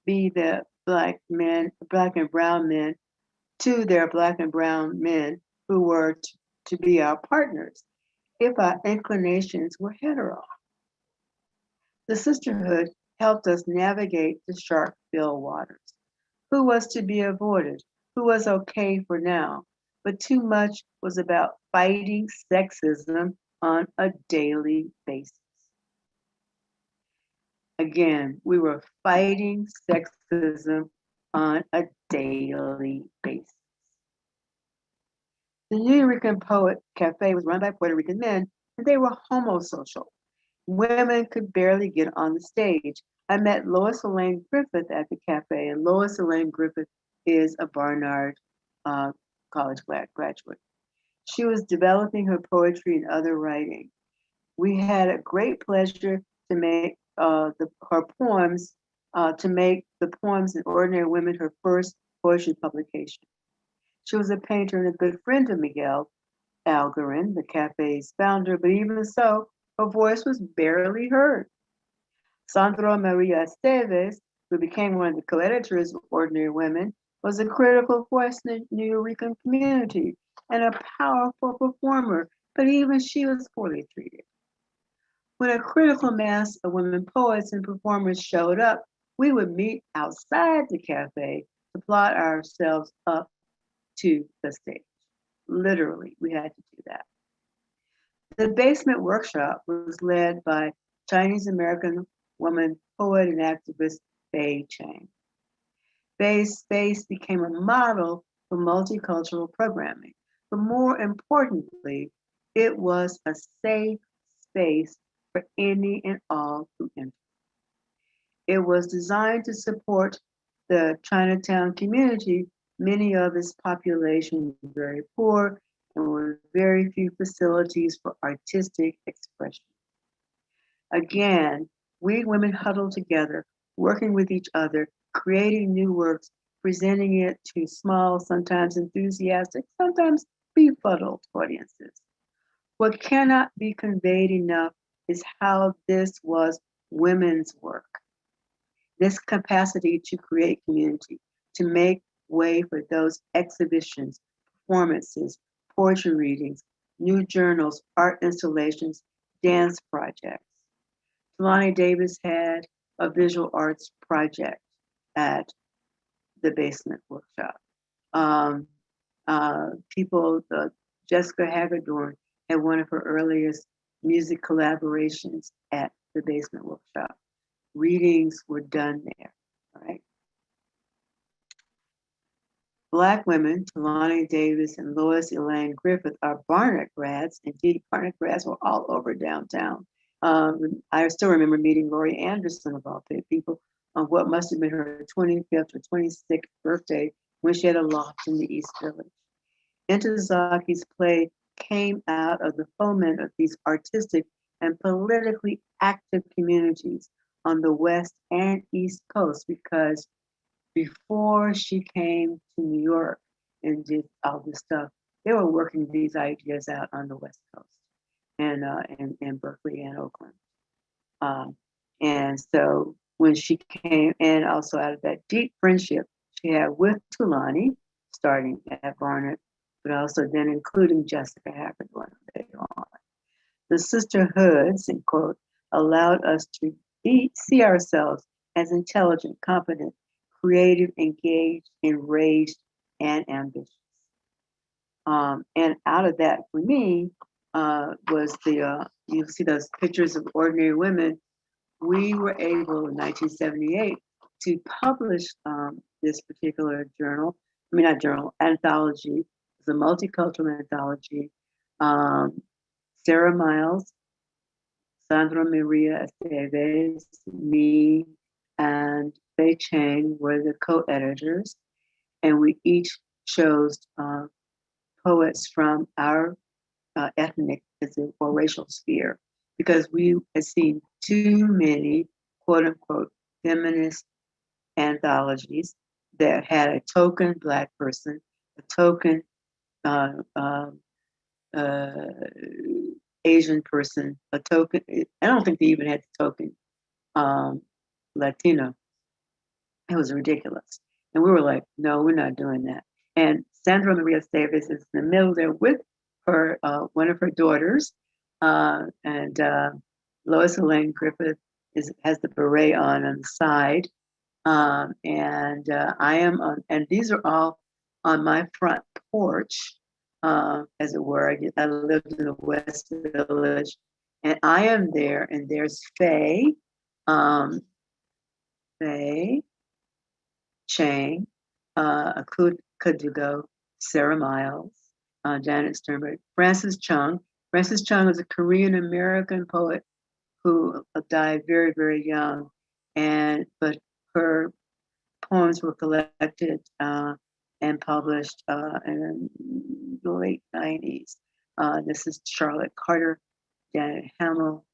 be the Black and brown men, to their Black and brown men who were to be our partners, if our inclinations were hetero. The Sisterhood helped us navigate the shark-filled waters. Who was to be avoided? Who was okay for now? But too much was about fighting sexism on a daily basis. Again, we were fighting sexism on a daily basis. The New Eureka Poet Cafe was run by Puerto Rican men, and they were homosocial. Women could barely get on the stage. I met Lois Elaine Griffith at the cafe, and Lois Elaine Griffith is a Barnard College graduate. She was developing her poetry and other writing. We had a great pleasure to make the poems in Ordinary Women her first poetry publication. She was a painter and a good friend of Miguel Algarin, the cafe's founder, but even so, her voice was barely heard. Sandra Maria Esteves, who became one of the co-editors of Ordinary Women, was a critical voice in the New Eureka community and a powerful performer, but even she was poorly treated. When a critical mass of women poets and performers showed up, we would meet outside the cafe to plot ourselves up to the stage. Literally, we had to do that. The Basement Workshop was led by Chinese American woman poet and activist Fei Chang. Fei's space became a model for multicultural programming, but more importantly, it was a safe space for any and all who entered. It was designed to support the Chinatown community, many of its population very poor, and with very few facilities for artistic expression. Again, we women huddled together, working with each other, creating new works, presenting it to small, sometimes enthusiastic, sometimes befuddled audiences. What cannot be conveyed enough is how this was women's work. This capacity to create community, to make way for those exhibitions, performances, poetry readings, new journals, art installations, dance projects. Talani Davis had a visual arts project at the basement workshop. Jessica Hagedorn had one of her earliest music collaborations at the basement workshop. Readings were done there, right? Black women, Talani Davis and Lois Elaine Griffith, are Barnard grads. Indeed, Barnard grads were all over downtown. I still remember meeting Laurie Anderson, of all people, on what must have been her 25th or 26th birthday when she had a loft in the East Village. Entazaki's play came out of the foment of these artistic and politically active communities on the West and East Coast, because before she came to New York and did all this stuff, they were working these ideas out on the West Coast and Berkeley and Oakland. And so when she came, and also out of that deep friendship she had with Tulani, starting at Barnard, but also then including Jessica Hagedorn later on. The sisterhoods, in quote, allowed us to see ourselves as intelligent, competent, creative, engaged, enraged, and ambitious. And out of that, for me, was you see those pictures of ordinary women. We were able in 1978 to publish this particular anthology. It's a multicultural anthology. Sarah Miles, Sandra Maria Esteves, me, and Fei Chang were the co-editors, and we each chose poets from our ethnic or racial sphere, because we had seen too many quote unquote feminist anthologies that had a token Black person, a token Asian person, a token. I don't think they even had the token Latino. It was ridiculous. And we were like, no, we're not doing that. And Sandra Maria Davis is in the middle there with her, one of her daughters. And Lois Elaine Griffith has the beret on the side. And I am on, and these are all on my front porch, as it were. I lived in the West Village, and I am there, and there's Faye Chang, Kadugo, Sarah Miles, Janet Sternberg, Frances Chung. Frances Chung was a Korean American poet who died very, very young, but her poems were collected and published in the late 90s. This is Charlotte Carter, Janet Hamill,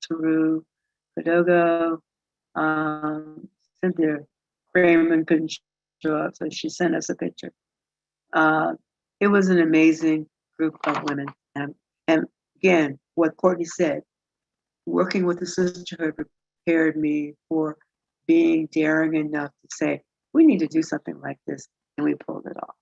Teru Kadogo, Cynthia Kramer couldn't show up, so she sent us a picture. It was an amazing group of women. And again, what Courtney said, working with the sisterhood prepared me for being daring enough to say, we need to do something like this, and we pulled it off.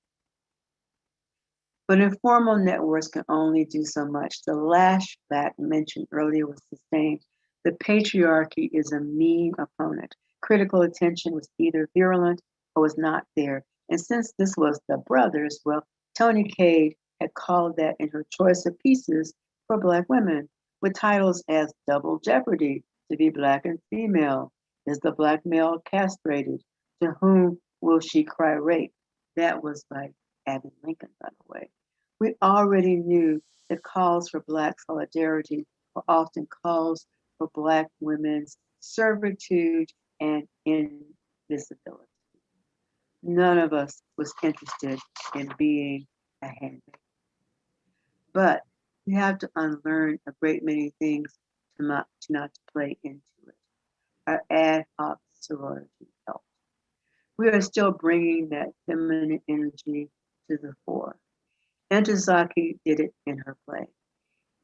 But informal networks can only do so much. The lashback mentioned earlier was sustained. The patriarchy is a mean opponent. Critical attention was either virulent or was not there. And since this was the brothers, well, Toni Cade had called that in her choice of pieces for Black women, with titles as Double Jeopardy, to be Black and female. Is the Black male castrated? To whom will she cry rape? That was by Abby Lincoln, by the way. We already knew that calls for Black solidarity were often calls for Black women's servitude and invisibility. none of us was interested in being a handmaid. But we have to unlearn a great many things to not to play into it. Our ad hoc sorority helped. We are still bringing that feminine energy to the fore. Entezaki did it in her play.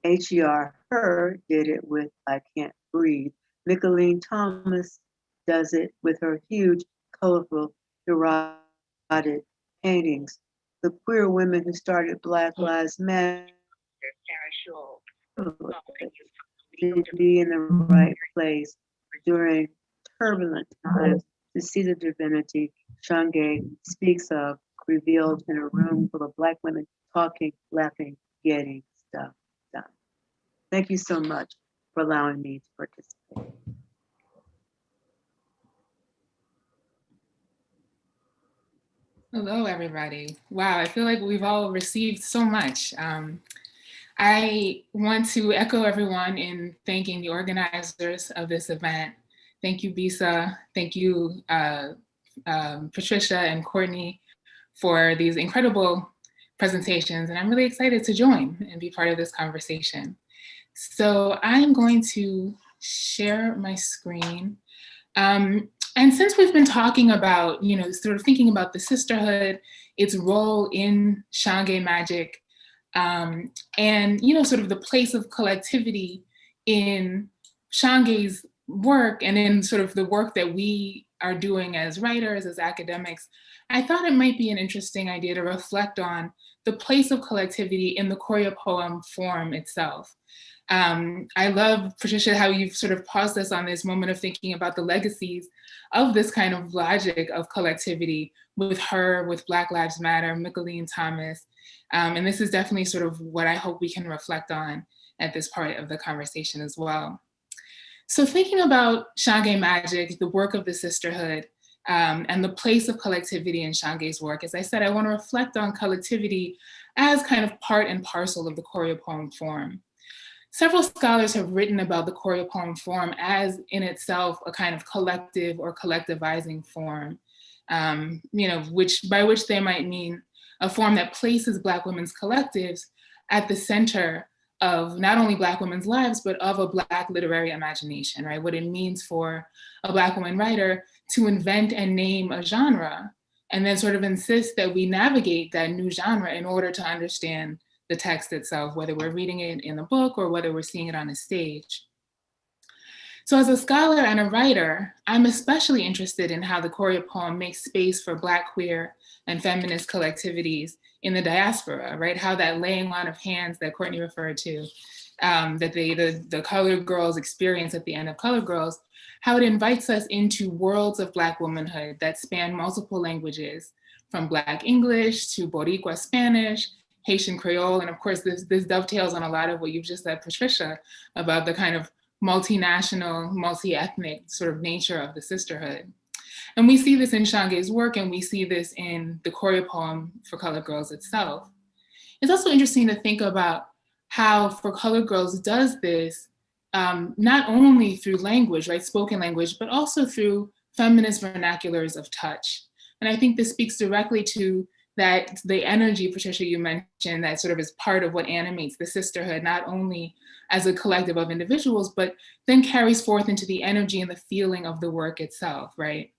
H.E.R. Her did it with I Can't Breathe. Mickalene Thomas does it with her huge, colorful, erotic paintings. The queer women who started Black Lives Matter to be in the right place during turbulent times to see the divinity Shange speaks of revealed in a room full of Black women talking, laughing, getting stuff done. Thank you so much for allowing me to participate. Hello, everybody. Wow, I feel like we've all received so much. I want to echo everyone in thanking the organizers of this event. Thank you, Bisa. Thank you, Patricia and Courtney, for these incredible presentations. And I'm really excited to join and be part of this conversation. So I'm going to share my screen. And since we've been talking about, sort of thinking about the sisterhood, its role in Shange magic, and, sort of the place of collectivity in Shange's work and in sort of the work that we are doing as writers, as academics, I thought it might be an interesting idea to reflect on the place of collectivity in the Choreopoem form itself. I love, Patricia, how you've sort of paused us on this moment of thinking about the legacies of this kind of logic of collectivity with her, with Black Lives Matter, Mickalene Thomas. And this is definitely sort of what I hope we can reflect on at this part of the conversation as well. So thinking about Shange magic, the work of the sisterhood, and the place of collectivity in Shange's work, as I said, I want to reflect on collectivity as kind of part and parcel of the Choreopoem form. Several scholars have written about the Choreopoem form as in itself a kind of collective or collectivizing form, by which they might mean a form that places Black women's collectives at the center of not only Black women's lives, but of a Black literary imagination, right? What it means for a Black woman writer to invent and name a genre, and then sort of insist that we navigate that new genre in order to understand the text itself, whether we're reading it in a book or whether we're seeing it on a stage. So as a scholar and a writer, I'm especially interested in how the Choreopoem makes space for Black, queer, and feminist collectivities in the diaspora, right? How that laying on of hands that Courtney referred to, that the Colored Girls experience at the end of Colored Girls, how it invites us into worlds of Black womanhood that span multiple languages, from Black English to Boricua Spanish, Haitian Creole, and of course this dovetails on a lot of what you've just said, Patricia, about the kind of multinational, multi-ethnic sort of nature of the sisterhood. And we see this in Shange's work, and we see this in the Choreopoem for Colored Girls itself. It's also interesting to think about how For Colored Girls does this, not only through language, right, spoken language, but also through feminist vernaculars of touch. And I think this speaks directly to that the energy, Patricia, you mentioned, that sort of is part of what animates the sisterhood, not only as a collective of individuals, but then carries forth into the energy and the feeling of the work itself, right?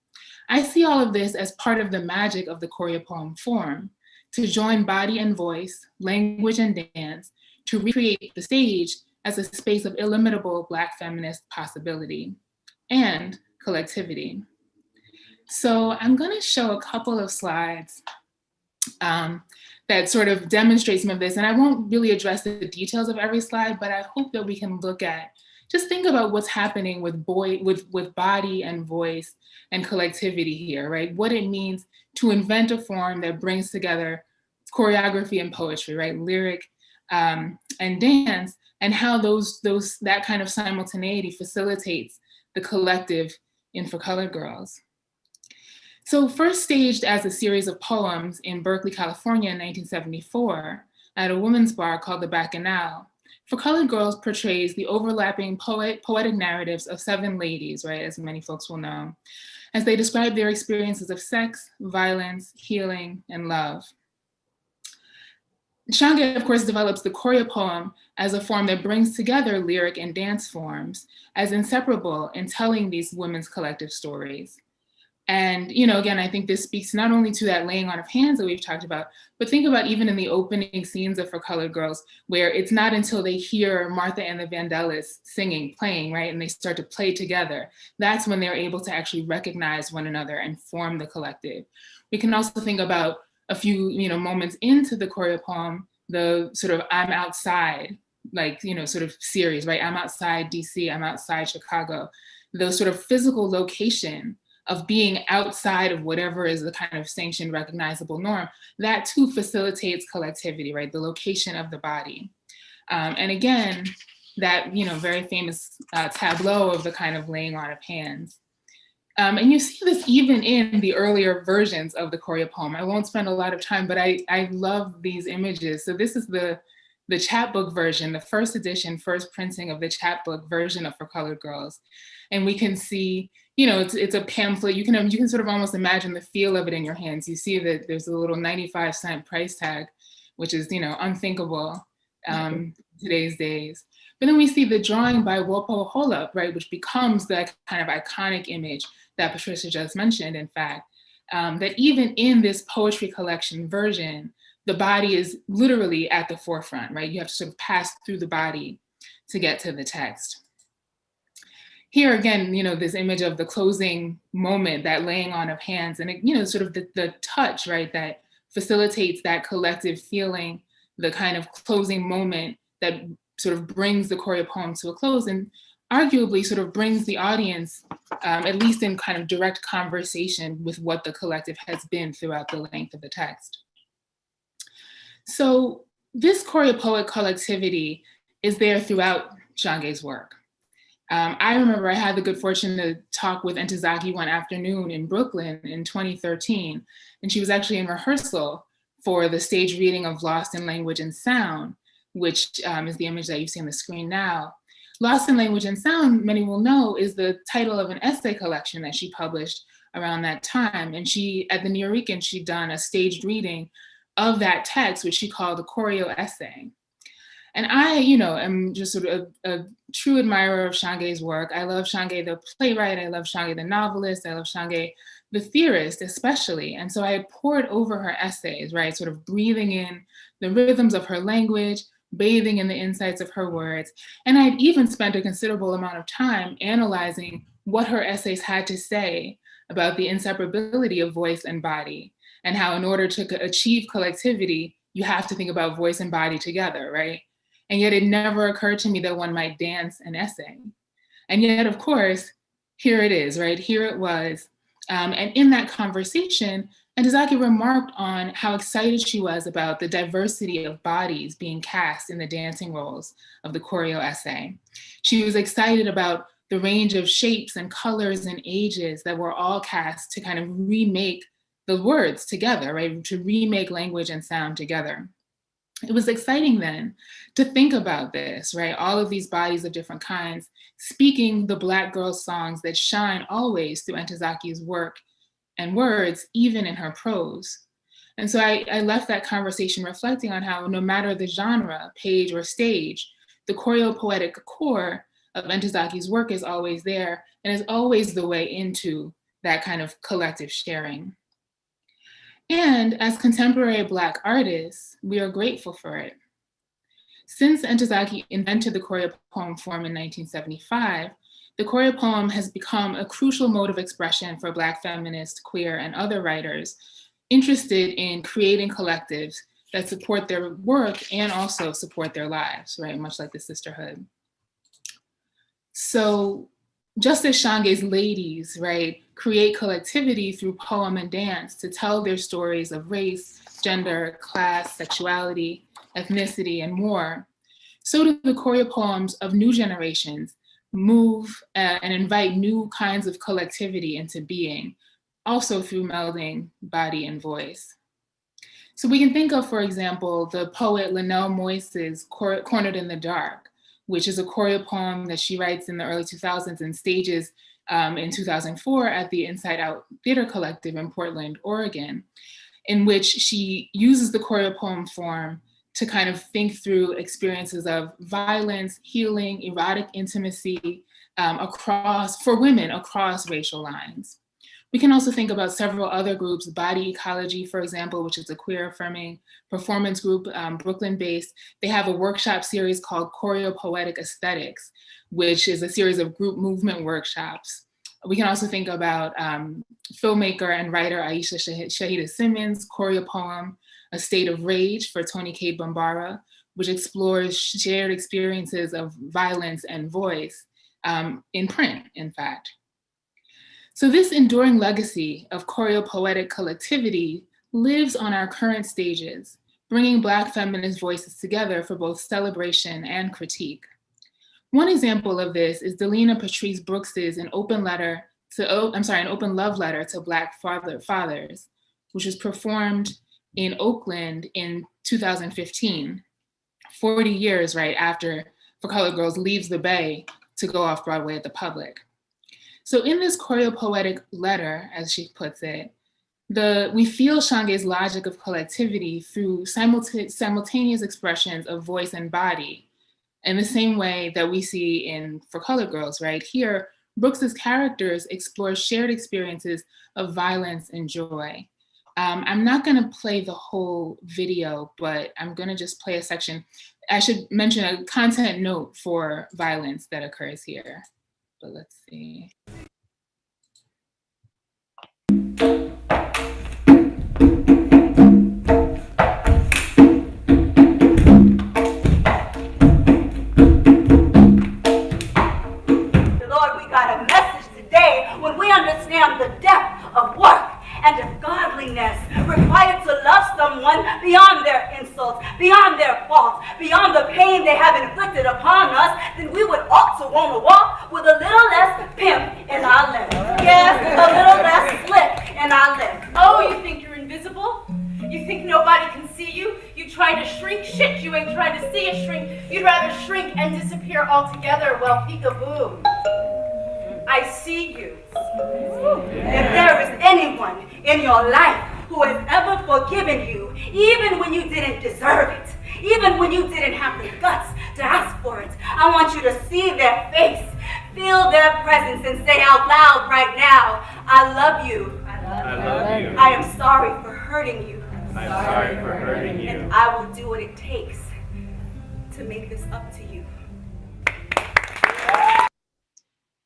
I see all of this as part of the magic of the Choreopoem form, to join body and voice, language and dance, to recreate the stage as a space of illimitable Black feminist possibility and collectivity. So I'm gonna show a couple of slides that sort of demonstrate some of this. And I won't really address the details of every slide, but I hope that we can look at, just think about what's happening with body and voice and collectivity here, right? What it means to invent a form that brings together choreography and poetry, right? Lyric and dance, and how that kind of simultaneity facilitates the collective in For Colored Girls. So first staged as a series of poems in Berkeley, California in 1974 at a women's bar called the Bacchanal, For Colored Girls portrays the overlapping poetic narratives of 7 ladies, right, as many folks will know, as they describe their experiences of sex, violence, healing, and love. Shange, of course, develops the choreopoem as a form that brings together lyric and dance forms as inseparable in telling these women's collective stories. And, again, I think this speaks not only to that laying on of hands that we've talked about, but think about even in the opening scenes of For Colored Girls, where it's not until they hear Martha and the Vandellas singing, playing, right, and they start to play together, that's when they're able to actually recognize one another and form the collective. We can also think about a few, moments into the choreopoem, the sort of I'm outside, like, sort of series, right? I'm outside DC, I'm outside Chicago. The sort of physical location of being outside of whatever is the kind of sanctioned, recognizable norm, that too facilitates collectivity, right? The location of the body. And again, that, very famous tableau of the kind of laying on of hands. And you see this even in the earlier versions of the choreopoem. I won't spend a lot of time, but I love these images. So this is the chapbook version, the first edition, first printing of the chapbook version of For Colored Girls. And we can see, it's a pamphlet. You can sort of almost imagine the feel of it in your hands. You see that there's a little 95-cent price tag, which is, unthinkable today's days. But then we see the drawing by Wopo Holub, right, which becomes that kind of iconic image that Patricia just mentioned, in fact, that even in this poetry collection version, the body is literally at the forefront, right? You have to sort of pass through the body to get to the text. Here again, this image of the closing moment, that laying on of hands, and sort of the touch, right, that facilitates that collective feeling, the kind of closing moment that sort of brings the choreopoem to a close and arguably sort of brings the audience, at least in kind of direct conversation with what the collective has been throughout the length of the text. So this choreopoet collectivity is there throughout Shange's work. I remember I had the good fortune to talk with Ntozake one afternoon in Brooklyn in 2013, and she was actually in rehearsal for the stage reading of Lost in Language and Sound, which is the image that you see on the screen now. Lost in Language and Sound, many will know, is the title of an essay collection that she published around that time. And she, at the Nuyorican, she'd done a staged reading of that text, which she called a choreo essay. And I, am just sort of a true admirer of Shange's work. I love Shange the playwright, I love Shange the novelist, I love Shange the theorist especially. And so I poured over her essays, right, sort of breathing in the rhythms of her language, bathing in the insights of her words. And I'd even spent a considerable amount of time analyzing what her essays had to say about the inseparability of voice and body, and how in order to achieve collectivity, you have to think about voice and body together, right? And yet it never occurred to me that one might dance an essay. And yet, of course, here it is, right? Here it was. And in that conversation, Ntozake remarked on how excited she was about the diversity of bodies being cast in the dancing roles of the choreo essay. She was excited about the range of shapes and colors and ages that were all cast to kind of remake the words together, right? To remake language and sound together. It was exciting then to think about this, right? All of these bodies of different kinds speaking the Black girl songs that shine always through Ntozake's work and words, even in her prose. And so I left that conversation reflecting on how no matter the genre, page or stage, the choreopoetic core of Ntozake's work is always there and is always the way into that kind of collective sharing. And as contemporary Black artists, we are grateful for it. Since Ntozake invented the choreopoem form in 1975, the choreopoem has become a crucial mode of expression for Black feminist, queer, and other writers interested in creating collectives that support their work and also support their lives, right? Much like the Sisterhood. So just as Shange's ladies, right, create collectivity through poem and dance to tell their stories of race, gender, class, sexuality, ethnicity, and more, so do the choreopoems of new generations move and invite new kinds of collectivity into being, also through melding body and voice. So we can think of, for example, the poet Linnell Moyse's Cornered in the Dark, which is a choreopoem that she writes in the early 2000s and stages in 2004 at the Inside Out Theater Collective in Portland, Oregon, in which she uses the choreopoem form to kind of think through experiences of violence, healing, erotic intimacy for women across racial lines. We can also think about several other groups, Body Ecology, for example, which is a queer affirming performance group, Brooklyn-based. They have a workshop series called Choreopoetic Aesthetics, which is a series of group movement workshops. We can also think about filmmaker and writer Aisha Shahida Simmons' Choreopoem, A State of Rage for Tony K. Bambara, which explores shared experiences of violence and voice in print, in fact. So this enduring legacy of choreopoetic collectivity lives on our current stages, bringing Black feminist voices together for both celebration and critique. One example of this is Delina Patrice Brooks's an open love letter to Black fathers, which was performed in Oakland in 2015, 40 years right after For Colored Girls leaves the Bay to go off Broadway at the Public. So in this choreopoetic letter, as she puts it, we feel Shange's logic of collectivity through simultaneous expressions of voice and body, in the same way that we see in For Colored Girls, right? Here, Brooks's characters explore shared experiences of violence and joy. I'm not gonna play the whole video, but I'm gonna just play a section. I should mention a content note for violence that occurs here, but let's see. Understand the depth of work and of godliness required to love someone beyond their insults, beyond their faults, beyond the pain they have inflicted upon us, then we would ought to want to walk with a little less pimp in our lips. Yes, a little less slip in our lips. Oh, you think you're invisible? You think nobody can see you? You try to shrink shit, you ain't trying to see a shrink. You'd rather shrink and disappear altogether. Well, peekaboo. I see you. If there is anyone in your life who has ever forgiven you, even when you didn't deserve it, even when you didn't have the guts to ask for it, I want you to see their face, feel their presence, and say out loud right now, I love you. I love you. I am sorry for hurting you. I'm sorry for hurting you. And I will do what it takes to make this up to you.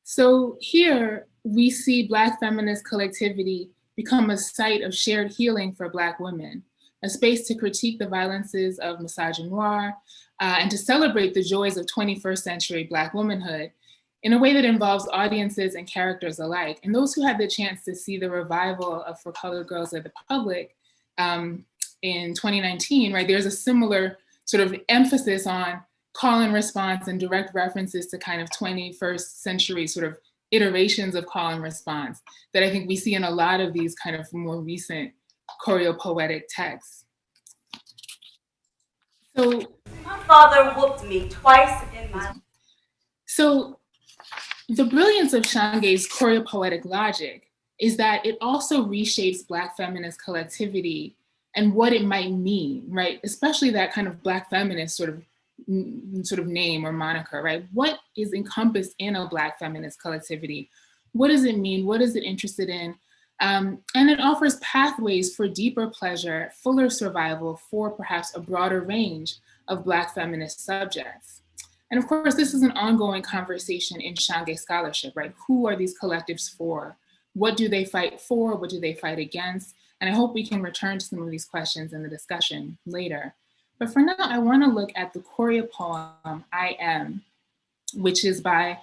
So here we see Black feminist collectivity become a site of shared healing for Black women, a space to critique the violences of misogynoir and to celebrate the joys of 21st century Black womanhood in a way that involves audiences and characters alike. And those who had the chance to see the revival of For Colored Girls at the Public in 2019, right, there's a similar sort of emphasis on call and response and direct references to kind of 21st century sort of iterations of call and response that I think we see in a lot of these kind of more recent choreopoetic texts. So my father whooped me twice in my life. So the brilliance of Shange's choreopoetic logic is that it also reshapes Black feminist collectivity and what it might mean, right? Especially that kind of Black feminist sort of name or moniker, right? What is encompassed in a Black feminist collectivity? What does it mean? What is it interested in? And it offers pathways for deeper pleasure, fuller survival for perhaps a broader range of Black feminist subjects. And of course, this is an ongoing conversation in Shange scholarship, right? Who are these collectives for? What do they fight for? What do they fight against? And I hope we can return to some of these questions in the discussion later. But for now, I want to look at the choreopoem I Am, which is by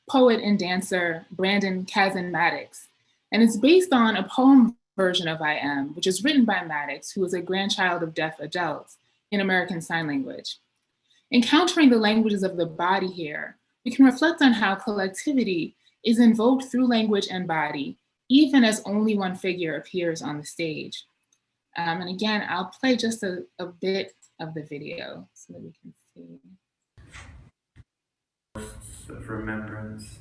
poet and dancer Brandon Kazan-Maddox. And it's based on a poem version of I Am, which is written by Maddox, who is a grandchild of deaf adults in American Sign Language. Encountering the languages of the body here, we can reflect on how collectivity is invoked through language and body, even as only one figure appears on the stage. And again, I'll play just a bit of the video so that we can see. Of remembrance.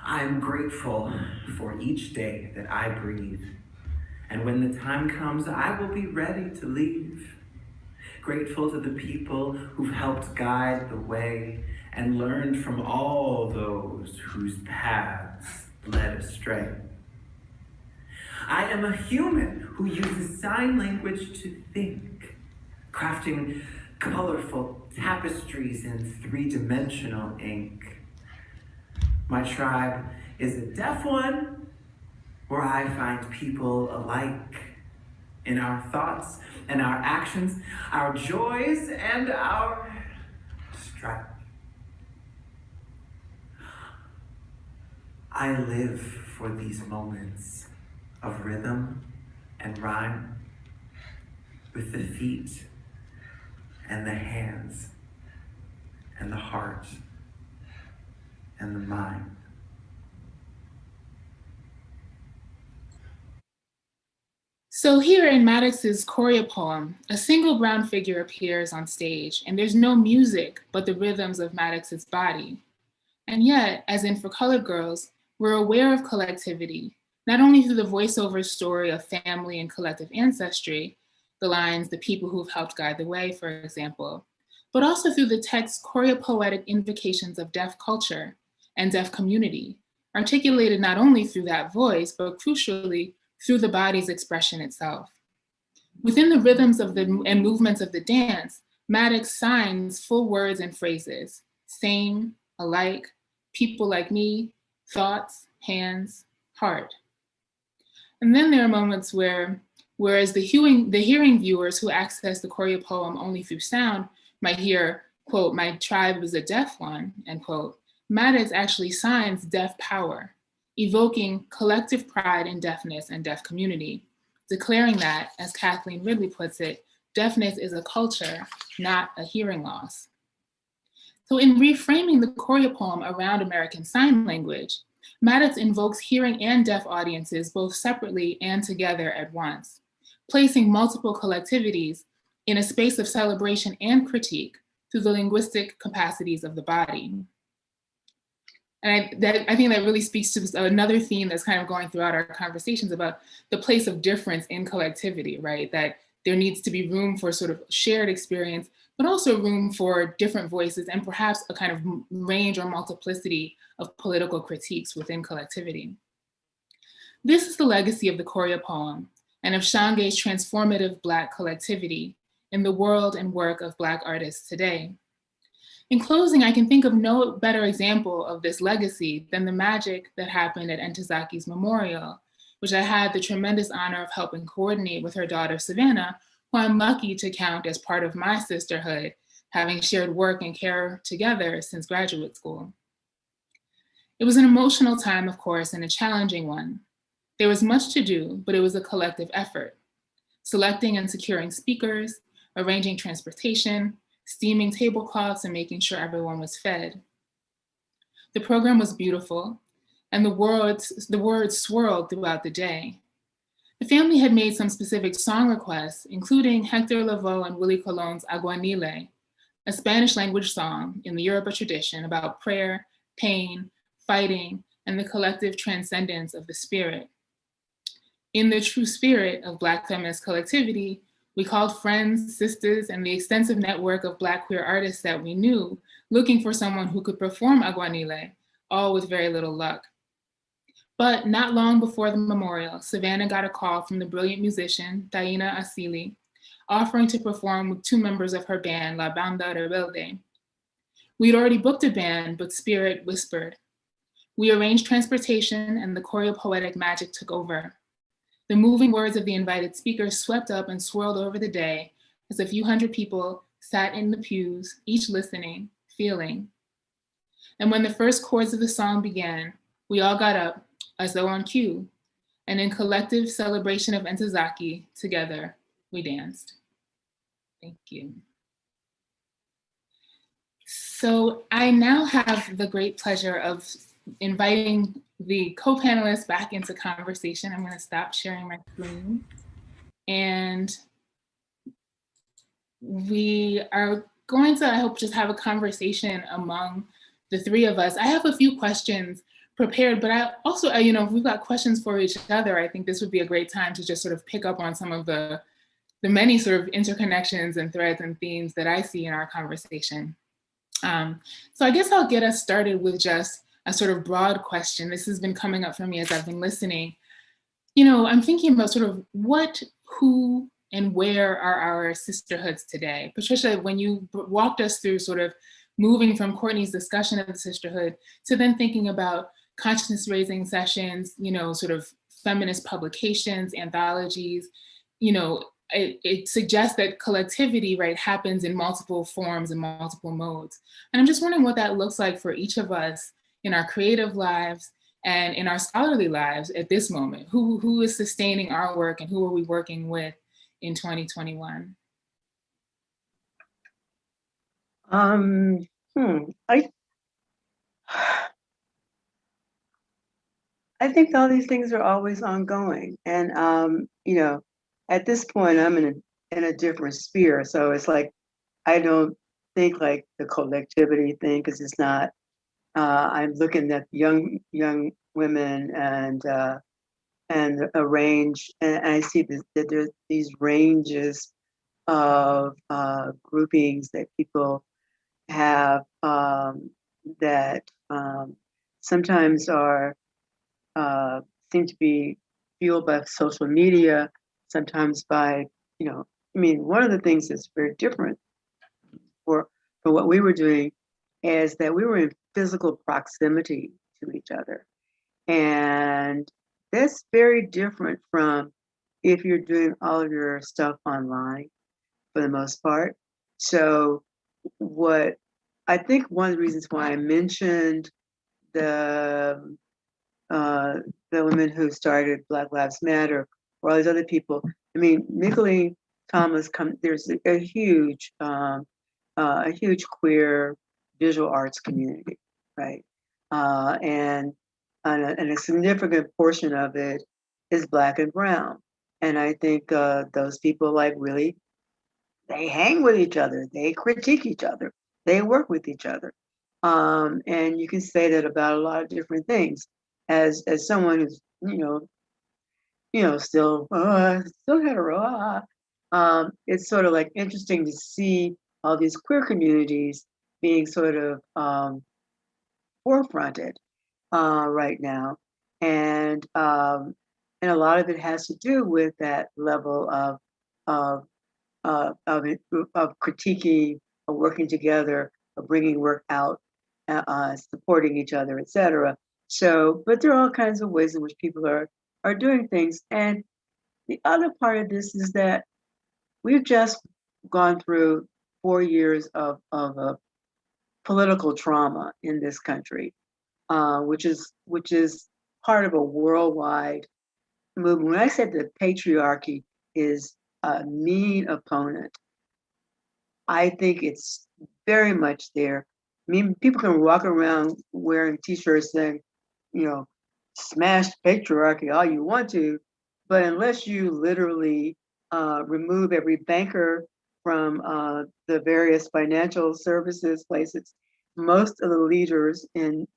I am grateful for each day that I breathe. And when the time comes, I will be ready to leave. Grateful to the people who've helped guide the way and learned from all those whose paths led astray. I am a human who uses sign language to think, crafting colorful tapestries in three-dimensional ink. My tribe is a deaf one, where I find people alike in our thoughts and our actions, our joys and our strife. I live for these moments of rhythm and rhyme with the feet and the hands and the heart and the mind. So here in Maddox's Choreopoem, a single brown figure appears on stage, and there's no music but the rhythms of Maddox's body. And yet, as in For Colored Girls, we're aware of collectivity, not only through the voiceover story of family and collective ancestry, the lines, the people who've helped guide the way, for example, but also through the text's choreopoetic invocations of deaf culture and deaf community, articulated not only through that voice, but crucially, through the body's expression itself. Within the rhythms of and movements of the dance, Maddox signs full words and phrases: same, alike, people like me, thoughts, hands, heart. And then there are moments where, whereas the hearing viewers who access the Choreopoem only through sound might hear, quote, "My tribe is a deaf one," end quote, Maddox actually signs deaf power, evoking collective pride in deafness and deaf community, declaring that, as Kathleen Ridley puts it, deafness is a culture, not a hearing loss. So in reframing the Choreopoem around American Sign Language, Maddox invokes hearing and deaf audiences both separately and together at once, placing multiple collectivities in a space of celebration and critique through the linguistic capacities of the body. And I think that really speaks to another theme that's kind of going throughout our conversations about the place of difference in collectivity, right? That there needs to be room for sort of shared experience, but also room for different voices and perhaps a kind of range or multiplicity of political critiques within collectivity. This is the legacy of the Choreopoem and of Shange's transformative Black collectivity in the world and work of Black artists today. In closing, I can think of no better example of this legacy than the magic that happened at Entizaki's memorial, which I had the tremendous honor of helping coordinate with her daughter, Savannah, who I'm lucky to count as part of my sisterhood, having shared work and care together since graduate school. It was an emotional time, of course, and a challenging one. There was much to do, but it was a collective effort. Selecting and securing speakers, arranging transportation, steaming tablecloths, and making sure everyone was fed. The program was beautiful, and the words swirled throughout the day. The family had made some specific song requests, including Hector Lavoe and Willie Colon's Aguanile, a Spanish language song in the Yoruba tradition about prayer, pain, fighting, and the collective transcendence of the spirit. In the true spirit of Black feminist collectivity, we called friends, sisters, and the extensive network of Black queer artists that we knew, looking for someone who could perform Aguanile, all with very little luck. But not long before the memorial, Savannah got a call from the brilliant musician, Taina Asili, offering to perform with two members of her band, La Banda Rebelde. We'd already booked a band, but spirit whispered. We arranged transportation, and the choreopoetic magic took over. The moving words of the invited speakers swept up and swirled over the day as a few hundred people sat in the pews, each listening, feeling. And when the first chords of the song began, we all got up, as though on cue, and in collective celebration of Entezaki, together, we danced. Thank you. So I now have the great pleasure of inviting the co-panelists back into conversation. I'm going to stop sharing my screen. And we are going to, I hope, just have a conversation among the three of us. I have a few questions prepared, but I also, if we've got questions for each other, I think this would be a great time to just sort of pick up on some of the many sort of interconnections and threads and themes that I see in our conversation. So I guess I'll get us started with just a sort of broad question. This has been coming up for me as I've been listening. I'm thinking about sort of what, who, and where are our sisterhoods today? Patricia, when you walked us through sort of moving from Courtney's discussion of the sisterhood to then thinking about consciousness raising sessions, sort of feminist publications, anthologies, it suggests that collectivity, right, happens in multiple forms and multiple modes. And I'm just wondering what that looks like for each of us in our creative lives and in our scholarly lives at this moment. Who is sustaining our work and who are we working with in 2021? I think all these things are always ongoing, and at this point, I'm in a different sphere. So it's like I don't think like the collectivity thing, because it's not. I'm looking at young women and a range, and I see that there's these ranges of groupings that people have that sometimes are seem to be fueled by social media, sometimes by, one of the things that's very different for what we were doing is that we were in physical proximity to each other. And that's very different from if you're doing all of your stuff online for the most part. So what I think one of the reasons why I mentioned the women who started Black Lives Matter, or all these other people. I mean, Nicolene Thomas. There's a huge queer visual arts community, right? And a significant portion of it is Black and brown. And I think those people really, they hang with each other, they critique each other, they work with each other. And you can say that about a lot of different things. As someone who's still hetero, it's sort of like interesting to see all these queer communities being sort of forefronted right now, and a lot of it has to do with that level of critiquing, of working together, of bringing work out, supporting each other, etc. So, but there are all kinds of ways in which people are doing things. And the other part of this is that we've just gone through 4 years of political trauma in this country, which is part of a worldwide movement. When I said that patriarchy is a mean opponent, I think it's very much there. I mean, people can walk around wearing T-shirts saying, smash patriarchy all you want to, but unless you literally remove every banker from the various financial services places, most of the leaders in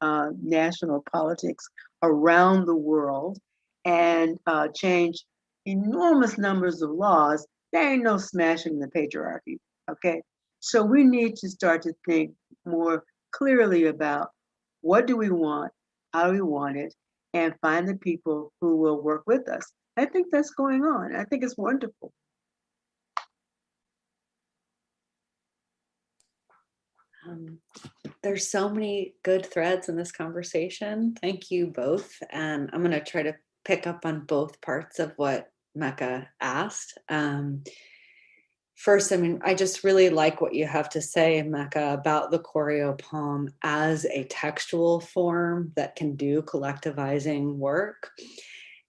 national politics around the world, and change enormous numbers of laws, there ain't no smashing the patriarchy, okay? So we need to start to think more clearly about what do we want, how do we want it, and find the people who will work with us. I think that's going on. I think it's wonderful. There's so many good threads in this conversation. Thank you both. And I'm going to try to pick up on both parts of what Mecca asked. First, I just really like what you have to say, Mecca, about the Choreopoem as a textual form that can do collectivizing work.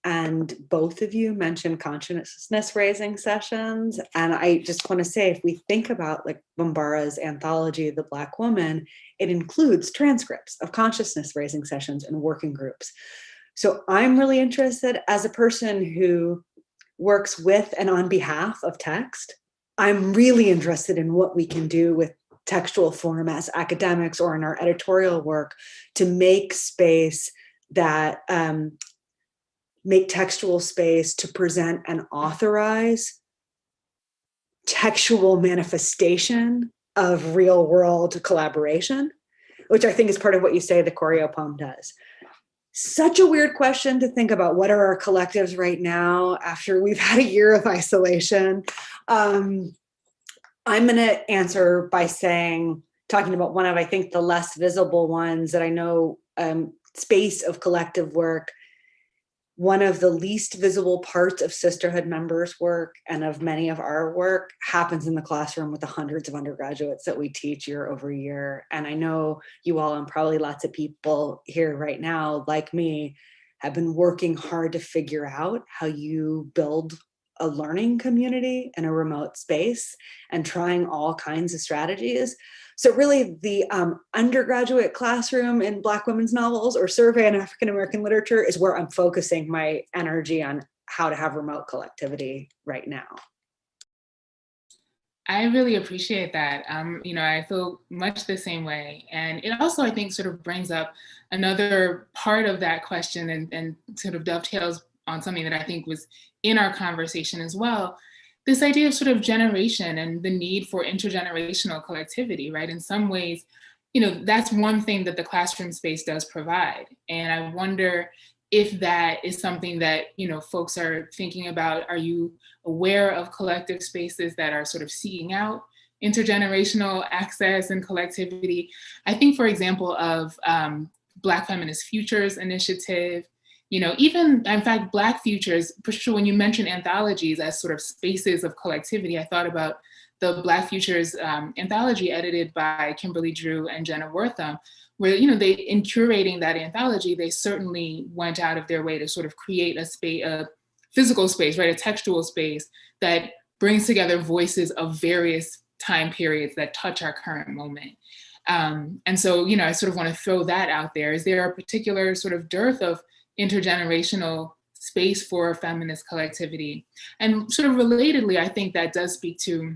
And both of you mentioned consciousness raising sessions. And I just want to say, if we think about like Bambara's anthology, The Black Woman, it includes transcripts of consciousness raising sessions and working groups. So I'm really interested, as a person who works with and on behalf of text, I'm really interested in what we can do with textual form as academics or in our editorial work to make space that make textual space to present and authorize textual manifestation of real world collaboration, which I think is part of what you say the Choreopoem does. Such a weird question to think about. What are our collectives right now after we've had a year of isolation? I'm going to answer by talking about one of, I think, the less visible ones that I know, space of collective work. One of the least visible parts of Sisterhood members' work and of many of our work happens in the classroom with the hundreds of undergraduates that we teach year over year. And I know you all, and probably lots of people here right now, like me, have been working hard to figure out how you build a learning community in a remote space and trying all kinds of strategies. So really the undergraduate classroom in Black women's novels or survey in African-American literature is where I'm focusing my energy on how to have remote collectivity right now. I really appreciate that. I feel much the same way. And it also, I think, sort of brings up another part of that question and sort of dovetails on something that I think was in our conversation as well. This idea of sort of generation and the need for intergenerational collectivity, right? In some ways, that's one thing that the classroom space does provide. And I wonder if that is something that, folks are thinking about. Are you aware of collective spaces that are sort of seeking out intergenerational access and collectivity? I think, for example, of Black Feminist Futures Initiative, even, in fact, Black Futures. Patricia, when you mentioned anthologies as sort of spaces of collectivity, I thought about the Black Futures anthology edited by Kimberly Drew and Jenna Wortham, where, they, in curating that anthology, they certainly went out of their way to sort of create a physical space, right, a textual space that brings together voices of various time periods that touch our current moment. And so, I sort of want to throw that out there. Is there a particular sort of dearth of intergenerational space for feminist collectivity? And sort of relatedly, I think that does speak to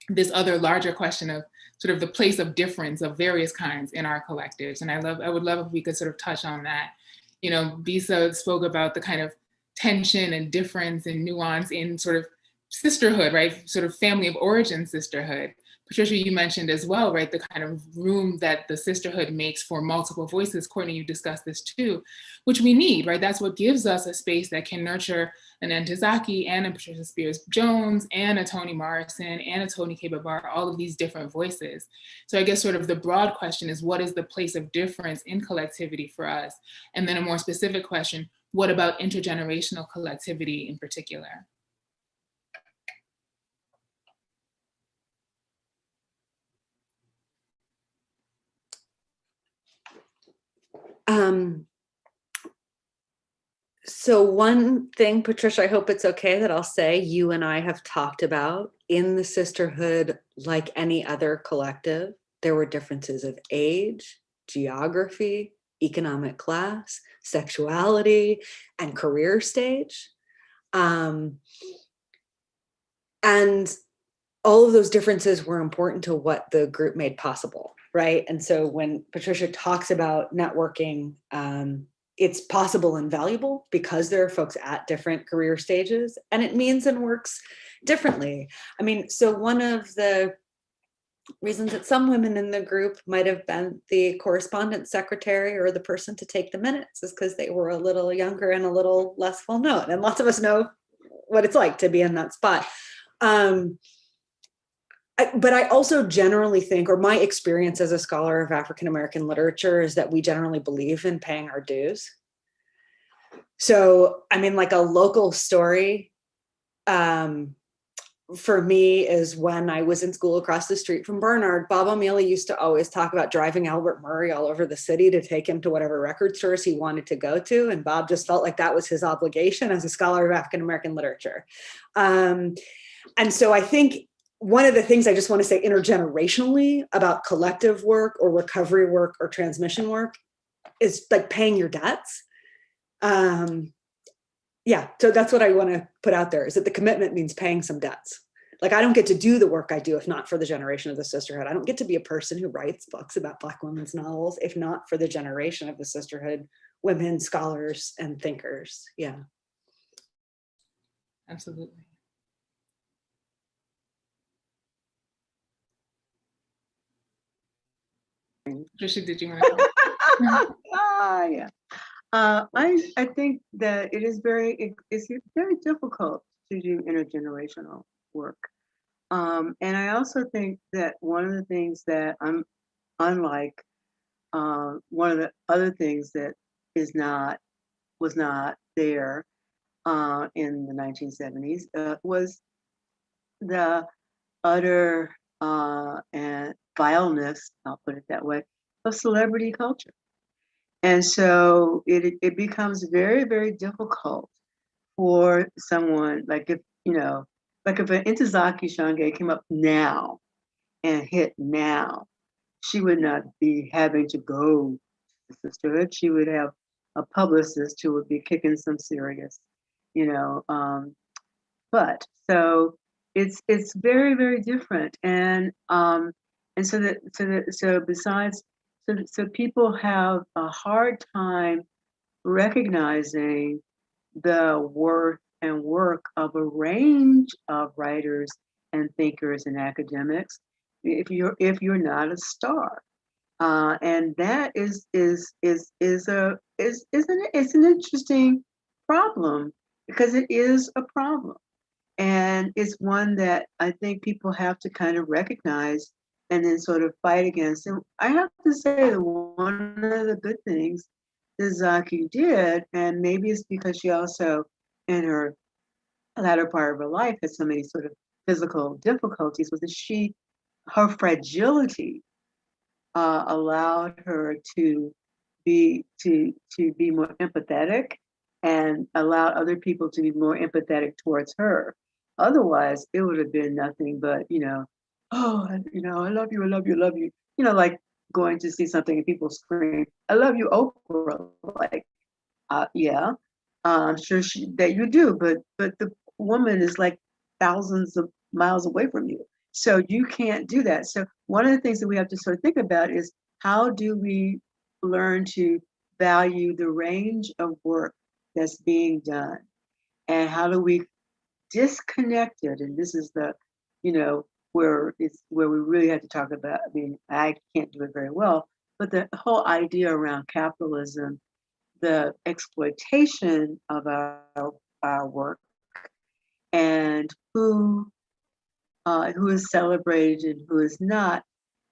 this other larger question of sort of the place of difference of various kinds in our collectives. And I would love if we could sort of touch on that. Bisa spoke about the kind of tension and difference and nuance in sort of sisterhood, right? Sort of family of origin sisterhood. Patricia, you mentioned as well, right, the kind of room that the sisterhood makes for multiple voices. Courtney, you discussed this too, which we need, right? That's what gives us a space that can nurture an Ntozake and a Patricia Spears Jones and a Toni Morrison and a Toni K. Babar, all of these different voices. So I guess sort of the broad question is, what is the place of difference in collectivity for us? And then a more specific question, what about intergenerational collectivity in particular? So one thing, Patricia, I hope it's okay that I'll say you and I have talked about in the Sisterhood, like any other collective, there were differences of age, geography, economic class, sexuality, and career stage. And all of those differences were important to what the group made possible, right? And so when Patricia talks about networking, it's possible and valuable because there are folks at different career stages, and it means and works differently. I mean, so one of the reasons that some women in the group might have been the correspondence secretary or the person to take the minutes is because they were a little younger and a little less well known. And lots of us know what it's like to be in that spot. But I also generally think, or my experience as a scholar of African-American literature is that we generally believe in paying our dues. So, I mean, like a local story for me is when I was in school across the street from Barnard, Bob O'Meally used to always talk about driving Albert Murray all over the city to take him to whatever record stores he wanted to go to. And Bob just felt like that was his obligation as a scholar of African-American literature. And so I think one of the things I just want to say intergenerationally about collective work or recovery work or transmission work is like paying your debts. Yeah, so that's what I want to put out there, is that the commitment means paying some debts. Like, I don't get to do the work I do if not for the generation of the Sisterhood. I don't get to be a person who writes books about Black women's novels if not for the generation of the Sisterhood, women scholars and thinkers. Yeah. Absolutely. Trisha, did you want to? Yeah. I think that it's very difficult to do intergenerational work. And I also think that one of the things that unlike one of the other things that was not there in the 1970s was the utter and vileness, I'll put it that way, of celebrity culture. And so it becomes very, very difficult for someone, like if an Ntozake Shange came up now and hit now, she would not be having to go to the Sisterhood. She would have a publicist who would be kicking some serious, but so it's very, very different. And so people have a hard time recognizing the worth and work of a range of writers and thinkers and academics if you're not a star, and that is an interesting problem, because it is a problem, and it's one that I think people have to kind of recognize and then sort of fight against. And I have to say that one of the good things that Zaki did, and maybe it's because she also, in her latter part of her life, had so many sort of physical difficulties, was that her fragility allowed her to be more empathetic and allowed other people to be more empathetic towards her. Otherwise, it would have been nothing but, oh, I love you, I love you, I love you. Like going to see something and people scream, I love you, Oprah. Like, yeah, I'm sure that you do, but the woman is like thousands of miles away from you. So you can't do that. So one of the things that we have to sort of think about is, how do we learn to value the range of work that's being done? And how do we disconnect it? And this is the, where we really have to talk about, I mean, I can't do it very well, but the whole idea around capitalism, the exploitation of our work, and who is celebrated and who is not,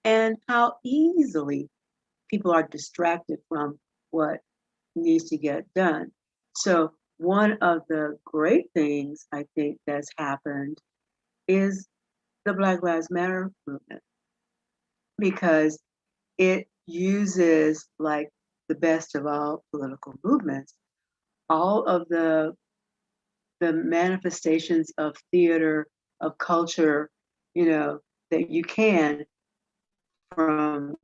and how easily people are distracted from what needs to get done. So one of the great things I think that's happened is the Black Lives Matter movement, because it uses, like the best of all political movements, all of the manifestations of theater, of culture, that you can, from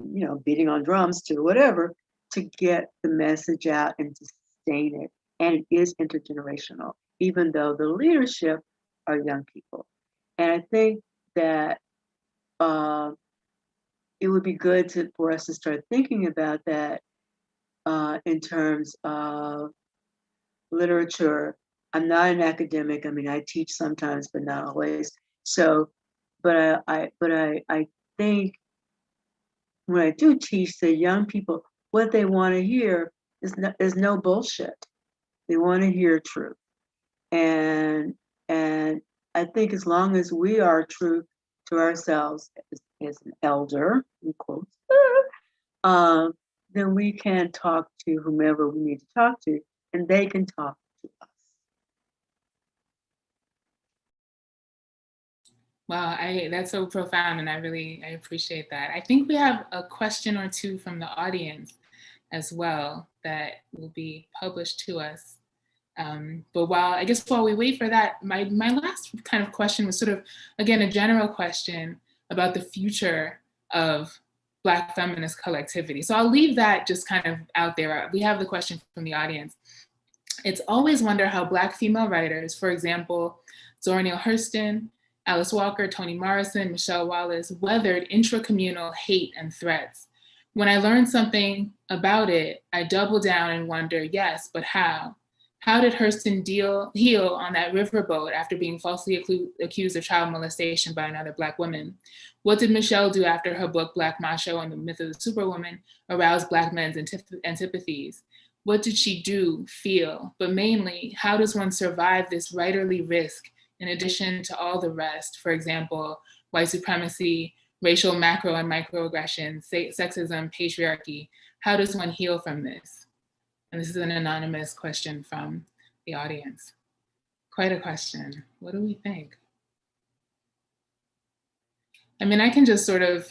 beating on drums to whatever, to get the message out and to sustain it. And it is intergenerational, even though the leadership are young people. And I think that it would be good for us to start thinking about that in terms of literature. I'm not an academic. I mean, I teach sometimes, but not always. So, but I think when I do teach the young people, what they want to hear is no bullshit. They want to hear truth, and I think as long as we are true to ourselves as an elder, in quotes, then we can talk to whomever we need to talk to, and they can talk to us. Wow, that's so profound, and I appreciate that. I think we have a question or two from the audience as well that will be published to us. But while we wait for that, my last kind of question was sort of, again, a general question about the future of Black feminist collectivity. So I'll leave that just kind of out there. We have the question from the audience. It's always wonder how Black female writers, for example, Zora Neale Hurston, Alice Walker, Toni Morrison, Michelle Wallace, weathered intracommunal hate and threats. When I learned something about it, I double down and wonder, yes, but how? How did Hurston heal on that riverboat after being falsely accused of child molestation by another Black woman? What did Michelle do after her book, Black Macho and the Myth of the Superwoman, aroused Black men's antipathies? What did she do, feel? But mainly, how does one survive this writerly risk in addition to all the rest? For example, white supremacy, racial macro and microaggressions, sexism, patriarchy. How does one heal from this? And this is an anonymous question from the audience. Quite a question. What do we think? I mean, I can just sort of,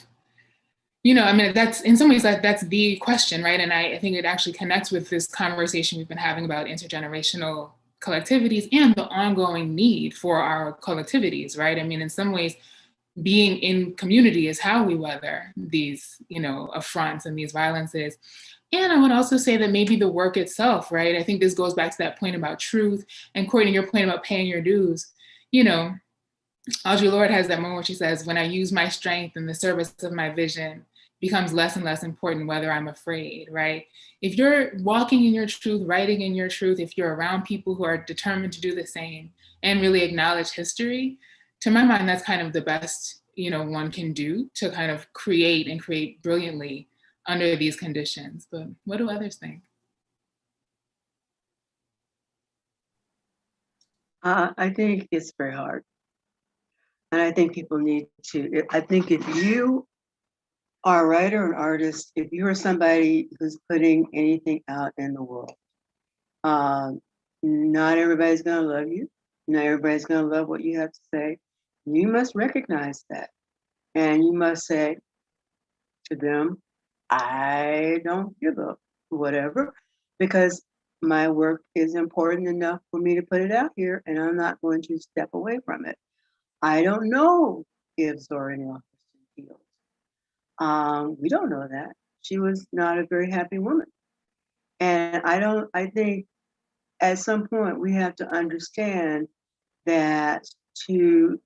that's in some ways that's the question, right? And I think it actually connects with this conversation we've been having about intergenerational collectivities and the ongoing need for our collectivities, right? I mean, in some ways, being in community is how we weather these, affronts and these violences. And I would also say that maybe the work itself, right? I think this goes back to that point about truth, and Courtney, your point about paying your dues. Audre Lorde has that moment where she says, when I use my strength in the service of my vision, becomes less and less important whether I'm afraid, right? If you're walking in your truth, writing in your truth, if you're around people who are determined to do the same and really acknowledge history, to my mind, that's kind of the best, one can do to kind of create brilliantly under these conditions. But what do others think? I think it's very hard. And I think people need to, I think if you are a writer, an artist, if you are somebody who's putting anything out in the world, not everybody's gonna love you. Not everybody's gonna love what you have to say. You must recognize that. And you must say to them, I don't give a whatever, because my work is important enough for me to put it out here, and I'm not going to step away from it. I don't know if Zora Neale Hurston healed. We don't know that. She was not a very happy woman. And I think at some point we have to understand that to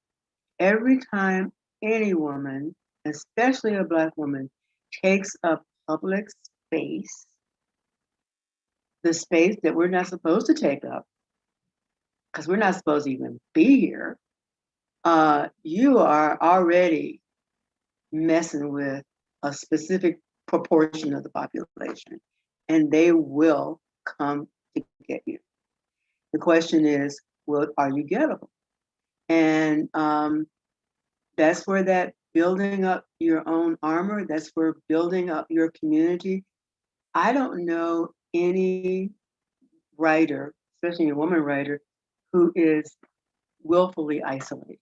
every time any woman, especially a Black woman, takes up public space, the space that we're not supposed to take up, because we're not supposed to even be here, you are already messing with a specific proportion of the population, and they will come to get you. The question is, are you gettable? And that's where that building up your own armor, that's where building up your community. I don't know any writer, especially a woman writer, who is willfully isolated.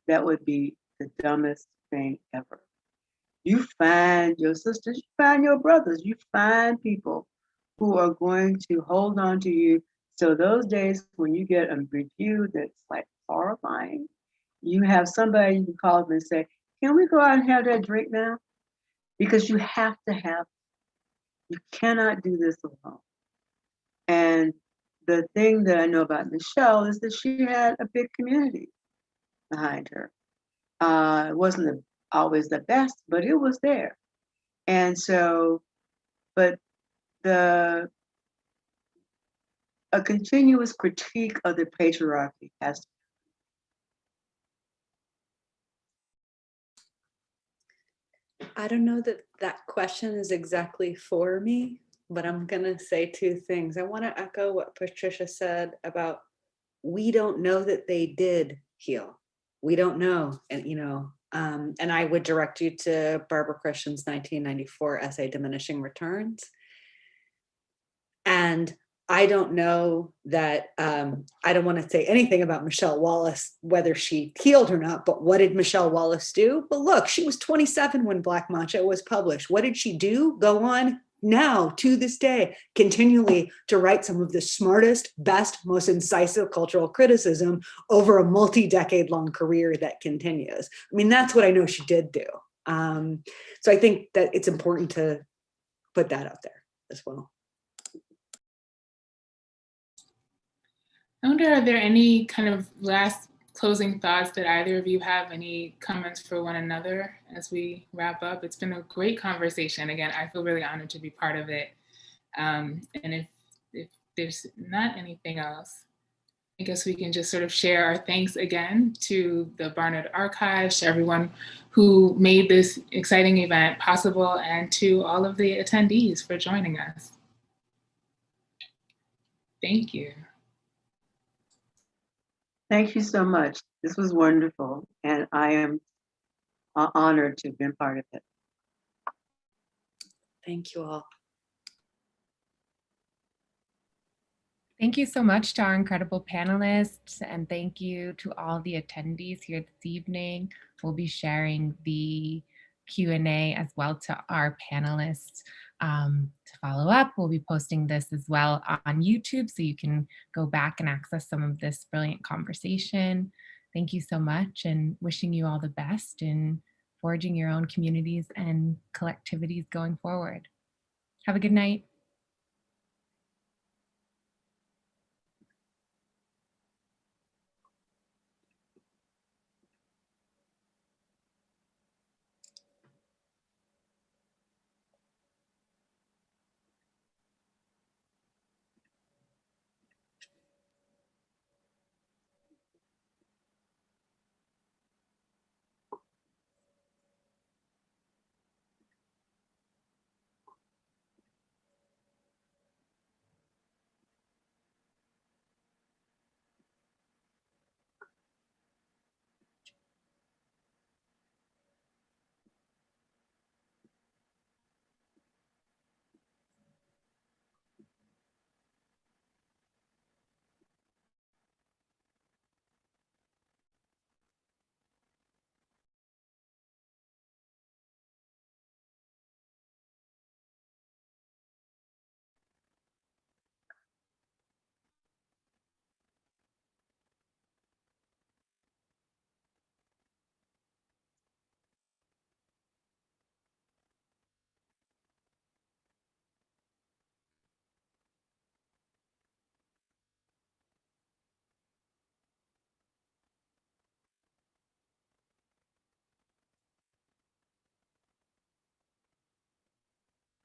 That would be the dumbest thing ever. You find your sisters, you find your brothers, you find people who are going to hold on to you. So those days when you get a review that's like horrifying, you have somebody you can call up and say, can we go out and have that drink now? Because you have to have, you cannot do this alone. And the thing that I know about Michelle is that she had a big community behind her. It wasn't always the best, but it was there. And so, but a continuous critique of the patriarchy has to. I don't know that that question is exactly for me, but I'm gonna say two things. I want to echo what Patricia said about we don't know that they did heal. We don't know, and I would direct you to Barbara Christian's 1994 essay, Diminishing Returns. And I don't know that, I don't want to say anything about Michelle Wallace, whether she healed or not, but what did Michelle Wallace do? But look, she was 27 when Black Macho was published. What did she do? Go on now, to this day, continually to write some of the smartest, best, most incisive cultural criticism over a multi-decade long career that continues. I mean, that's what I know she did do. So I think that it's important to put that out there as well. I wonder, are there any kind of last closing thoughts that either of you have? Any comments for one another as we wrap up? It's been a great conversation. Again, I feel really honored to be part of it. And if there's not anything else, I guess we can just sort of share our thanks again to the Barnard Archives, to everyone who made this exciting event possible, and to all of the attendees for joining us. Thank you. Thank you so much. This was wonderful, and I am honored to have been part of it. Thank you all. Thank you so much to our incredible panelists, and thank you to all the attendees here this evening. We'll be sharing the Q&A as well to our panelists. To follow up, we'll be posting this as well on YouTube, so you can go back and access some of this brilliant conversation. Thank you so much, and wishing you all the best in forging your own communities and collectivities going forward. Have a good night.